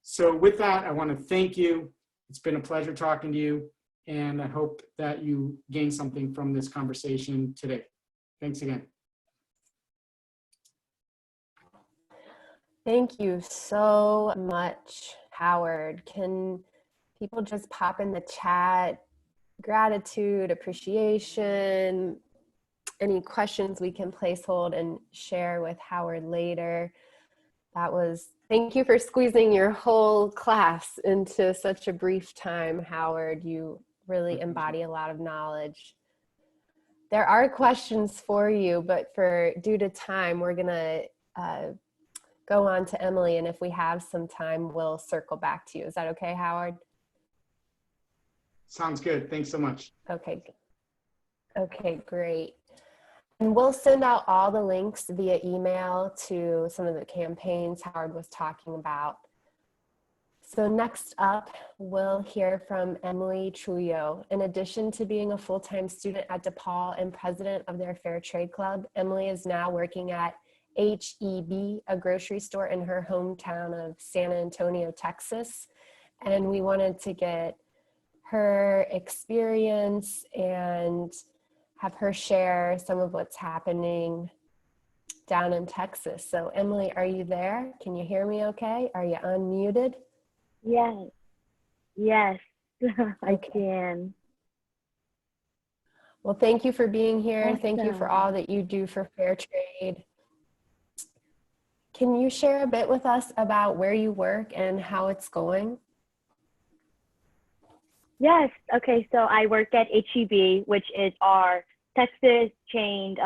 So with that, I want to thank you. It's been a pleasure talking to you, and I hope that you gain something from this conversation today. Thanks again. Thank you so much, Howard. Can people just pop in the chat gratitude, appreciation, any questions we can place hold and share with Howard later? Thank you for squeezing your whole class into such a brief time, Howard. You really embody a lot of knowledge. There are questions for you, but due to time, we're gonna go on to Emily, and if we have some time, we'll circle back to you. Is that okay, Howard? Sounds good. Thanks so much. Okay, great. And we'll send out all the links via email to some of the campaigns Howard was talking about. So next up, we'll hear from Emily Trujillo. In addition to being a full-time student at DePaul and president of their Fair Trade Club, Emily is now working at HEB, a grocery store in her hometown of San Antonio, Texas. And we wanted to get her experience and have her share some of what's happening down in Texas. So Emily, are you there? Can you hear me okay? Are you unmuted? Yes, yes, I can. Well, thank you for being here. Awesome. Thank you for all that you do for fair trade. Can you share a bit with us about where you work and how it's going? Yes, okay, so I work at HEB, which is our Texas chained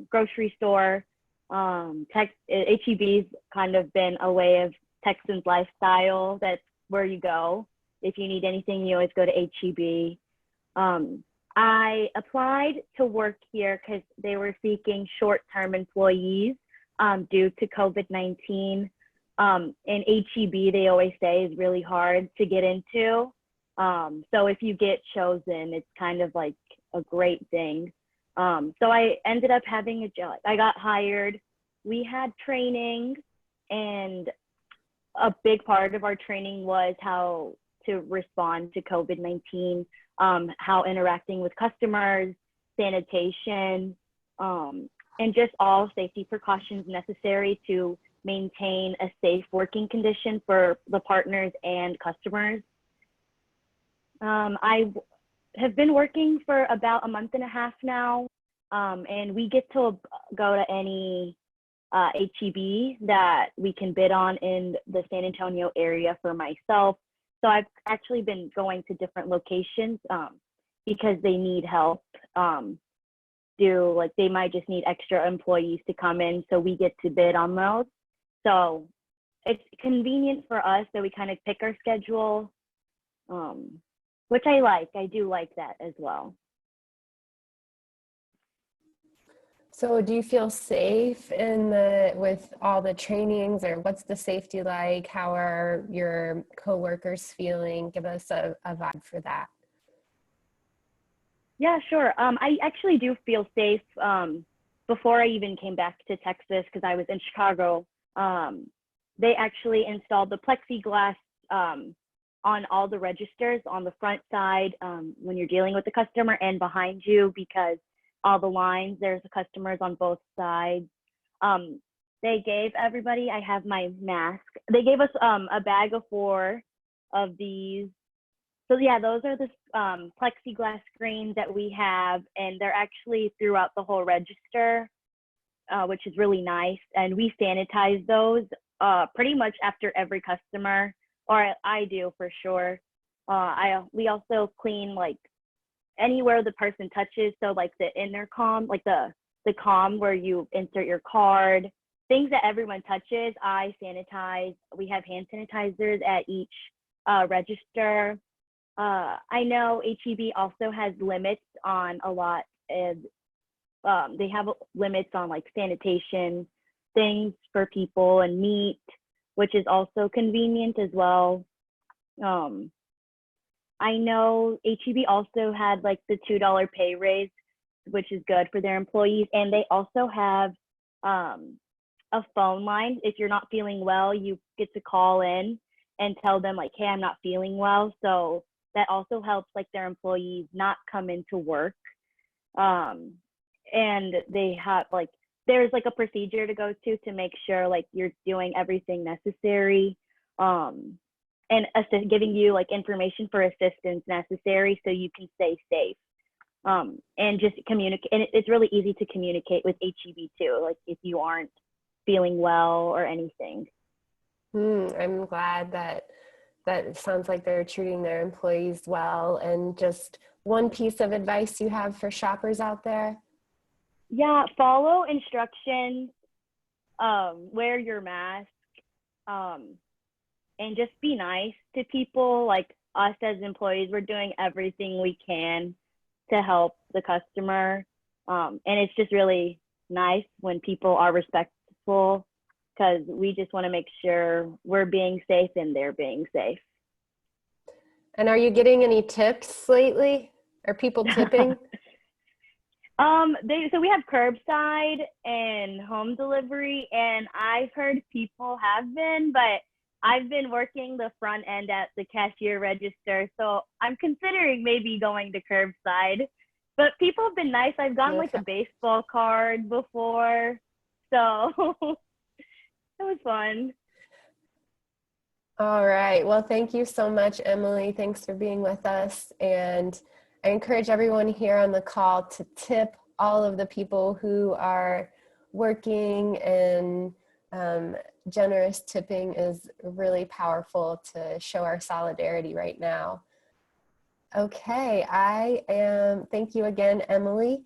grocery store. HEB's kind of been a way of Texans lifestyle. That's where you go. If you need anything, you always go to HEB. I applied to work here because they were seeking short-term employees due to COVID-19. And HEB, they always say, is really hard to get into. So if you get chosen, it's kind of like a great thing. So I ended up having a job. I got hired. We had training, and a big part of our training was how to respond to COVID-19, how interacting with customers, sanitation, and just all safety precautions necessary to maintain a safe working condition for the partners and customers. I have been working for about a month and a half now, and we get to go to any HEB that we can bid on in the San Antonio area for myself. So I've actually been going to different locations because they need help. They might just need extra employees to come in, so we get to bid on those. So it's convenient for us that we kind of pick our schedule, which I like. I do like that as well. So do you feel safe with all the trainings, or what's the safety like? How are your coworkers feeling? Give us a vibe for that. Yeah, sure. I actually do feel safe. Before I even came back to Texas, because I was in Chicago, they actually installed the plexiglass on all the registers on the front side when you're dealing with the customer, and behind you, because all the lines, there's the customers on both sides. They gave everybody, I have my mask. They gave us a bag of 4 of these. So yeah, those are the plexiglass screens that we have, and they're actually throughout the whole register, which is really nice. And we sanitize those pretty much after every customer, or I do for sure. We also clean like anywhere the person touches, so like the intercom, like the com where you insert your card, things that everyone touches, I sanitize. We have hand sanitizers at each register. I know HEB also has limits on a lot of, they have limits on like sanitation things for people and meat, which is also convenient as well. I know HEB also had like the $2 pay raise, which is good for their employees. And they also have a phone line. If you're not feeling well, you get to call in and tell them like, hey, I'm not feeling well. So that also helps like their employees not come into work. And they have like, there's like a procedure to go to make sure like you're doing everything necessary. And giving you like information for assistance necessary so you can stay safe, and just communicate. And it's really easy to communicate with HEB too, like if you aren't feeling well or anything. I'm glad that it sounds like they're treating their employees well. And just one piece of advice you have for shoppers out there? Yeah, follow instructions, wear your mask, and just be nice to people. Like us as employees, we're doing everything we can to help the customer. And it's just really nice when people are respectful, because we just want to make sure we're being safe and they're being safe. And are you getting any tips lately? Are people tipping? So we have curbside and home delivery, and I've heard people have been, but I've been working the front end at the cashier register, so I'm considering maybe going to curbside. But people have been nice. I've gotten like a baseball card before, so it was fun. All right. Well, thank you so much, Emily. Thanks for being with us. And I encourage everyone here on the call to tip all of the people who are working, and generous tipping is really powerful to show our solidarity right now. Okay, thank you again, Emily.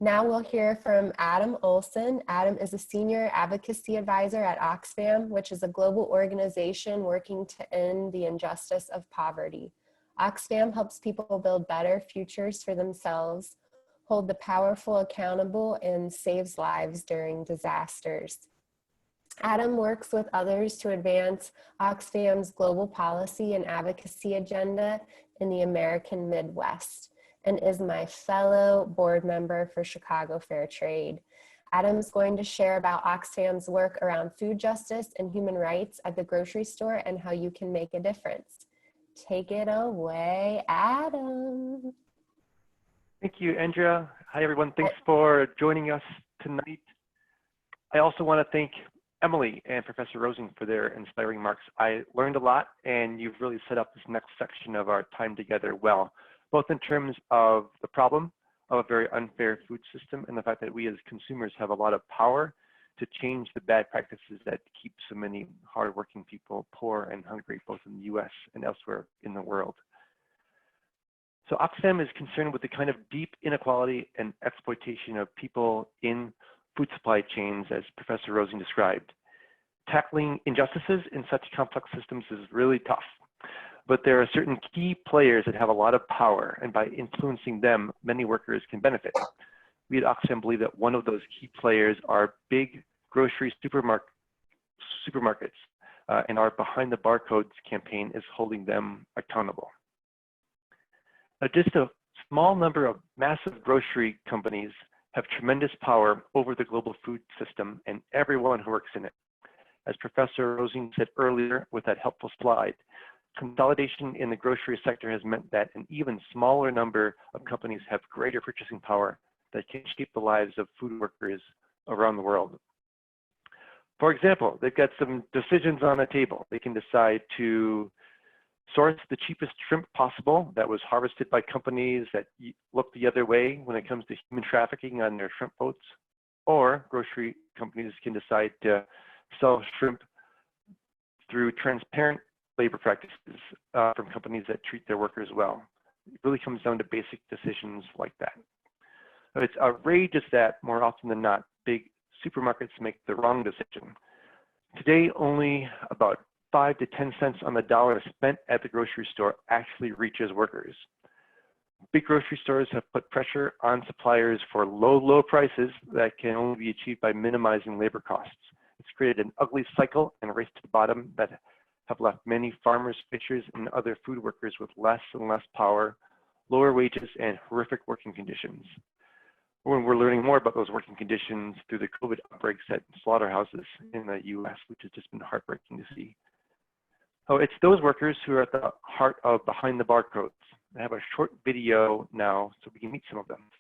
Now we'll hear from Adam Olson. Adam is a senior advocacy advisor at Oxfam, which is a global organization working to end the injustice of poverty. Oxfam helps people build better futures for themselves, hold the powerful accountable, and saves lives during disasters. Adam works with others to advance Oxfam's global policy and advocacy agenda in the American Midwest, and is my fellow board member for Chicago Fair Trade. Adam's going to share about Oxfam's work around food justice and human rights at the grocery store and how you can make a difference. Take it away, Adam. Thank you, Andrea. Hi, everyone. Thanks for joining us tonight. I also want to thank Emily and Professor Rosing for their inspiring remarks. I learned a lot, and you've really set up this next section of our time together well, both in terms of the problem of a very unfair food system and the fact that we as consumers have a lot of power to change the bad practices that keep so many hardworking people poor and hungry, both in the US and elsewhere in the world. So Oxfam is concerned with the kind of deep inequality and exploitation of people in food supply chains, as Professor Rosing described. Tackling injustices in such complex systems is really tough, but there are certain key players that have a lot of power, and by influencing them, many workers can benefit. We at Oxfam believe that one of those key players are big grocery supermarkets, and our Behind the Barcodes campaign is holding them accountable. Just a small number of massive grocery companies have tremendous power over the global food system and everyone who works in it. As Professor Rosing said earlier with that helpful slide, consolidation in the grocery sector has meant that an even smaller number of companies have greater purchasing power that can shape the lives of food workers around the world. For example, they've got some decisions on the table. They can decide to source the cheapest shrimp possible that was harvested by companies that look the other way when it comes to human trafficking on their shrimp boats, or grocery companies can decide to sell shrimp through transparent labor practices from companies that treat their workers well. It really comes down to basic decisions like that. But it's outrageous that more often than not, big supermarkets make the wrong decision. Today, only about 5 to 10 cents on the dollar spent at the grocery store actually reaches workers. Big grocery stores have put pressure on suppliers for low prices that can only be achieved by minimizing labor costs. It's created an ugly cycle and a race to the bottom that have left many farmers, fishers, and other food workers with less and less power, lower wages, and horrific working conditions. When we're learning more about those working conditions through the COVID outbreaks at slaughterhouses in the US, which has just been heartbreaking to see. Oh, it's those workers who are at the heart of Behind the Barcodes. I have a short video now so we can meet some of them.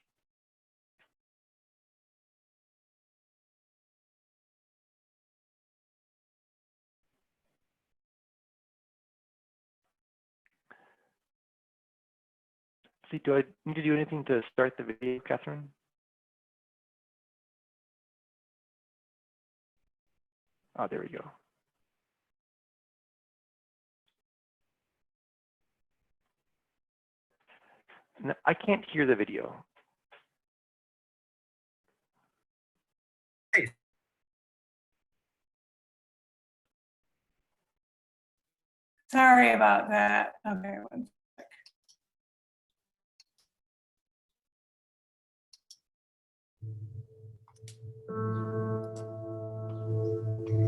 See, do I need to do anything to start the video, Catherine? Oh, there we go. No, I can't hear the video. Sorry about that. Okay, one sec.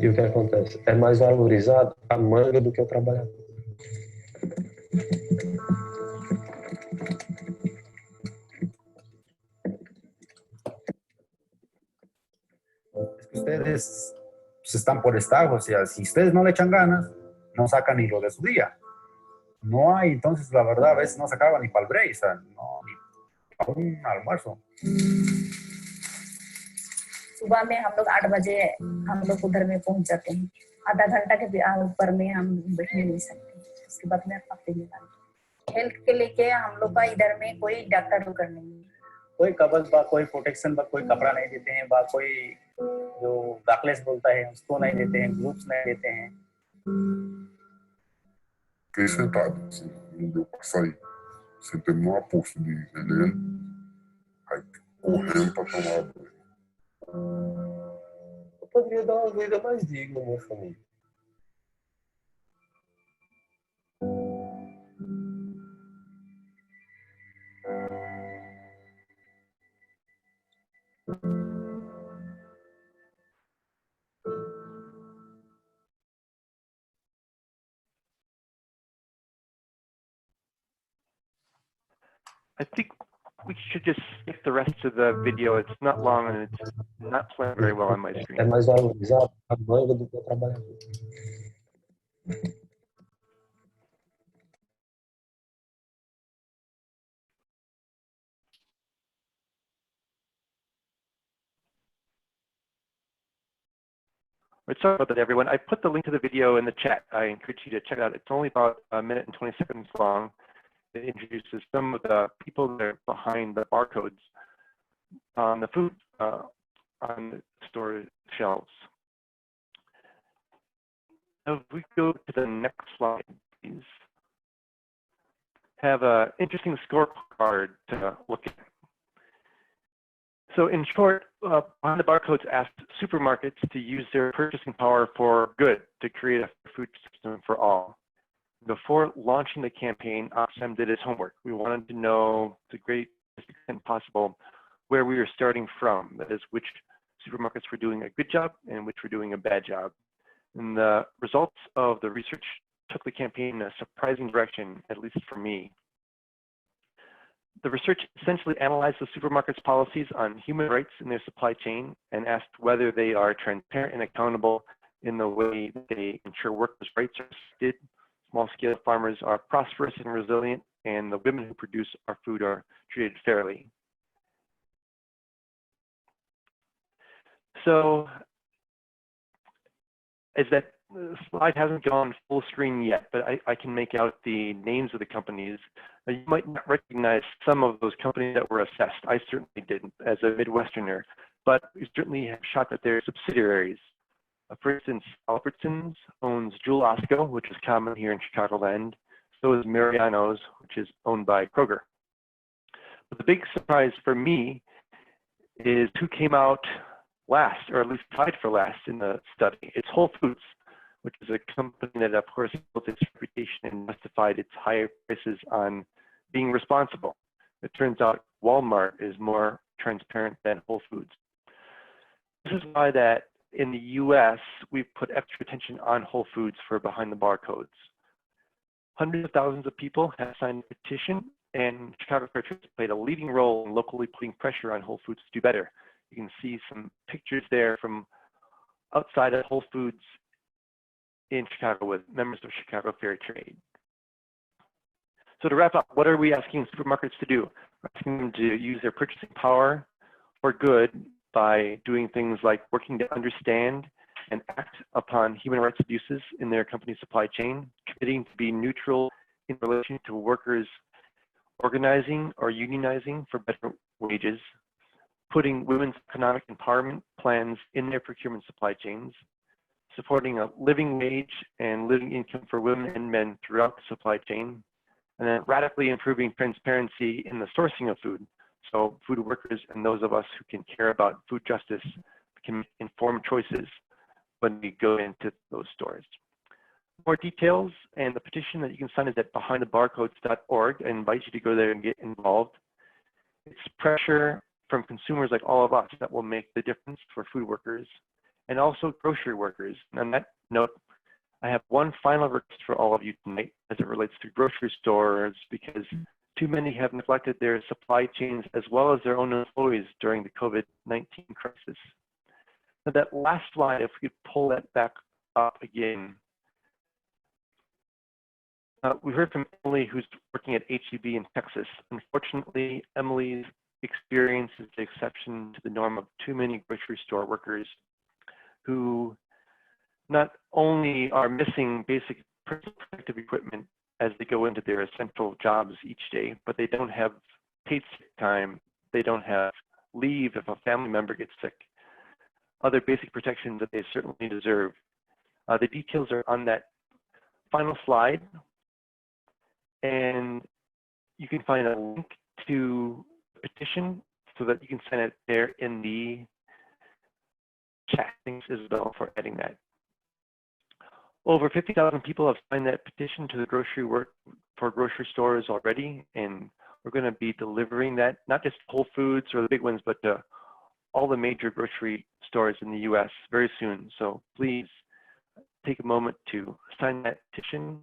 E o que acontece? É mais valorizado a manga do que o trabalhador. Ustedes están por estar, o sea, si ustedes no le echan ganas, no sacan ni lo de su día. No hay, entonces la verdad a veces no se acaba ni para el break, o sea, no, ni para un almuerzo. सुबह में हम लोग 8 बजे हम लोग उधर में पहुंच जाते हैं। आधा घंटा के ऊपर में हम बैठ नहीं सकते। उसके बाद में हफ्ते में हेल्थ के लेके हम लोग का इधर में कोई डॉक्टर रुकर नहीं है। कोई कवच बा, कोई प्रोटेक्शन बा, कोई कपड़ा नहीं देते हैं बा, कोई जो बैकलेस बोलता है उसको नहीं देते हैं, ग्लव्स नहीं देते हैं। Fiquei sentado, assim, não deu pra sair. Sentei numa poça de veneno, aí correndo pra tomar banho. Eu poderia dar uma vida mais digna à minha família. I think we should just skip the rest of the video. It's not long and it's not playing very well on my É screen. mais valorizado a manga do que o trabalhador. Sorry about that, everyone. I put the link to the video in the chat. I encourage you to check it out. It's only about a minute and 20 seconds long. It introduces some of the people that are behind the barcodes on the food on the store shelves. Now, if we go to the next slide, please. Have an interesting scorecard to look at. So in short, behind the barcodes asked supermarkets to use their purchasing power for good to create a food system for all. Before launching the campaign, Oxfam did its homework. We wanted to know to the greatest extent possible where we were starting from, that is, which supermarkets were doing a good job and which were doing a bad job. And the results of the research took the campaign in a surprising direction, at least for me. The research essentially analyzed the supermarket's policies on human rights in their supply chain and asked whether they are transparent and accountable in the way that they ensure workers' rights are respected, small-scale farmers are prosperous and resilient, and the women who produce our food are treated fairly. So, as that slide hasn't gone full screen yet, but I can make out the names of the companies. You might not recognize some of those companies that were assessed. I certainly didn't as a Midwesterner, but we certainly have shot at their subsidiaries. For instance, Albertsons owns Jewel Osco, which is common here in Chicagoland. So is Mariano's, which is owned by Kroger. But the big surprise for me is who came out last, or at least tied for last in the study. It's Whole Foods, which is a company that, of course, built its reputation and justified its higher prices on being responsible. It turns out Walmart is more transparent than Whole Foods. This is why that in the US, we've put extra attention on Whole Foods for behind the barcodes. Hundreds of thousands of people have signed a petition, and Chicago Fair Trade played a leading role in locally putting pressure on Whole Foods to do better. You can see some pictures there from outside of Whole Foods in Chicago with members of Chicago Fair Trade. So to wrap up, what are we asking supermarkets to do? We're asking them to use their purchasing power for good by doing things like working to understand and act upon human rights abuses in their company supply chain, committing to be neutral in relation to workers organizing or unionizing for better wages, putting women's economic empowerment plans in their procurement supply chains, supporting a living wage and living income for women and men throughout the supply chain, and then radically improving transparency in the sourcing of food. So food workers and those of us who can care about food justice can make informed choices when we go into those stores. More details and the petition that you can sign is at behindthebarcodes.org. I invite you to go there and get involved. It's pressure from consumers like all of us that will make the difference for food workers. and also grocery workers. And on that note, I have one final request for all of you tonight as it relates to grocery stores, because too many have neglected their supply chains as well as their own employees during the COVID-19 crisis. Now that last slide, if we could pull that back up again. We heard from Emily, who's working at HEB in Texas. Unfortunately, Emily's experience is the exception to the norm of too many grocery store workers who not only are missing basic personal protective equipment as they go into their essential jobs each day, but they don't have paid sick time, they don't have leave if a family member gets sick, other basic protections that they certainly deserve. The details are on that final slide, and you can find a link to the petition so that you can send it there in the chat. Thanks, Isabel, for adding that. Over 50,000 people have signed that petition to the grocery stores already, and we're going to be delivering that, not just Whole Foods or the big ones, but to all the major grocery stores in the US very soon. So please take a moment to sign that petition.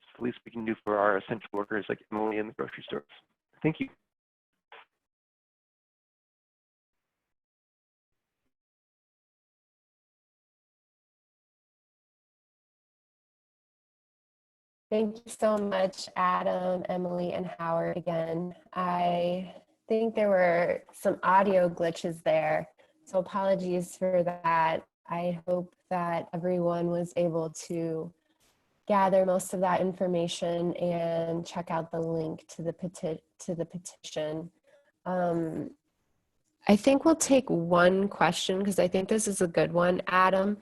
It's the least we can do for our essential workers like Emily in the grocery stores. Thank you. Thank you so much, Adam, Emily, and Howard again. I think there were some audio glitches there, so apologies for that. I hope that everyone was able to gather most of that information and check out the link to the petition. I think we'll take one question because I think this is a good one. Adam,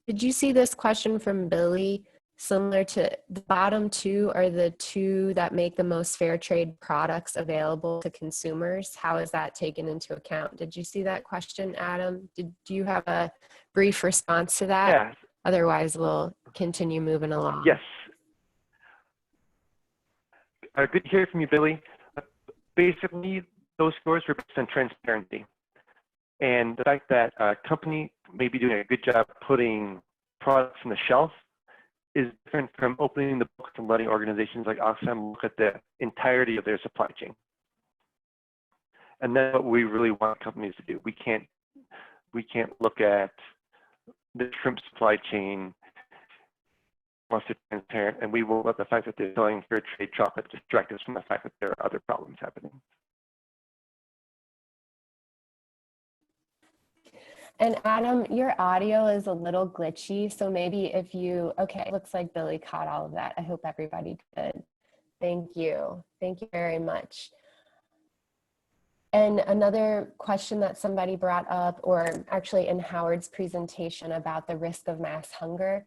did you see this question from Billy? Similar to the bottom two are the two that make the most fair trade products available to consumers. How is that taken into account? Did you see that question, Adam? Do you have a brief response to that? Yeah. Otherwise, we'll continue moving along. Yes. Good to hear from you, Billy. Basically, those scores are based on transparency. And the fact that a company may be doing a good job putting products on the shelf is different from opening the books and letting organizations like Oxfam look at the entirety of their supply chain. And that's what we really want companies to do. We can't look at the shrimp supply chain unless it's transparent, and we won't let the fact that they're selling fair trade chocolate distract us from the fact that there are other problems happening. And Adam, your audio is a little glitchy, so maybe if you, okay, looks like Billy caught all of that. I hope everybody did. Thank you. Thank you very much. And another question that somebody brought up, or actually in Howard's presentation about the risk of mass hunger,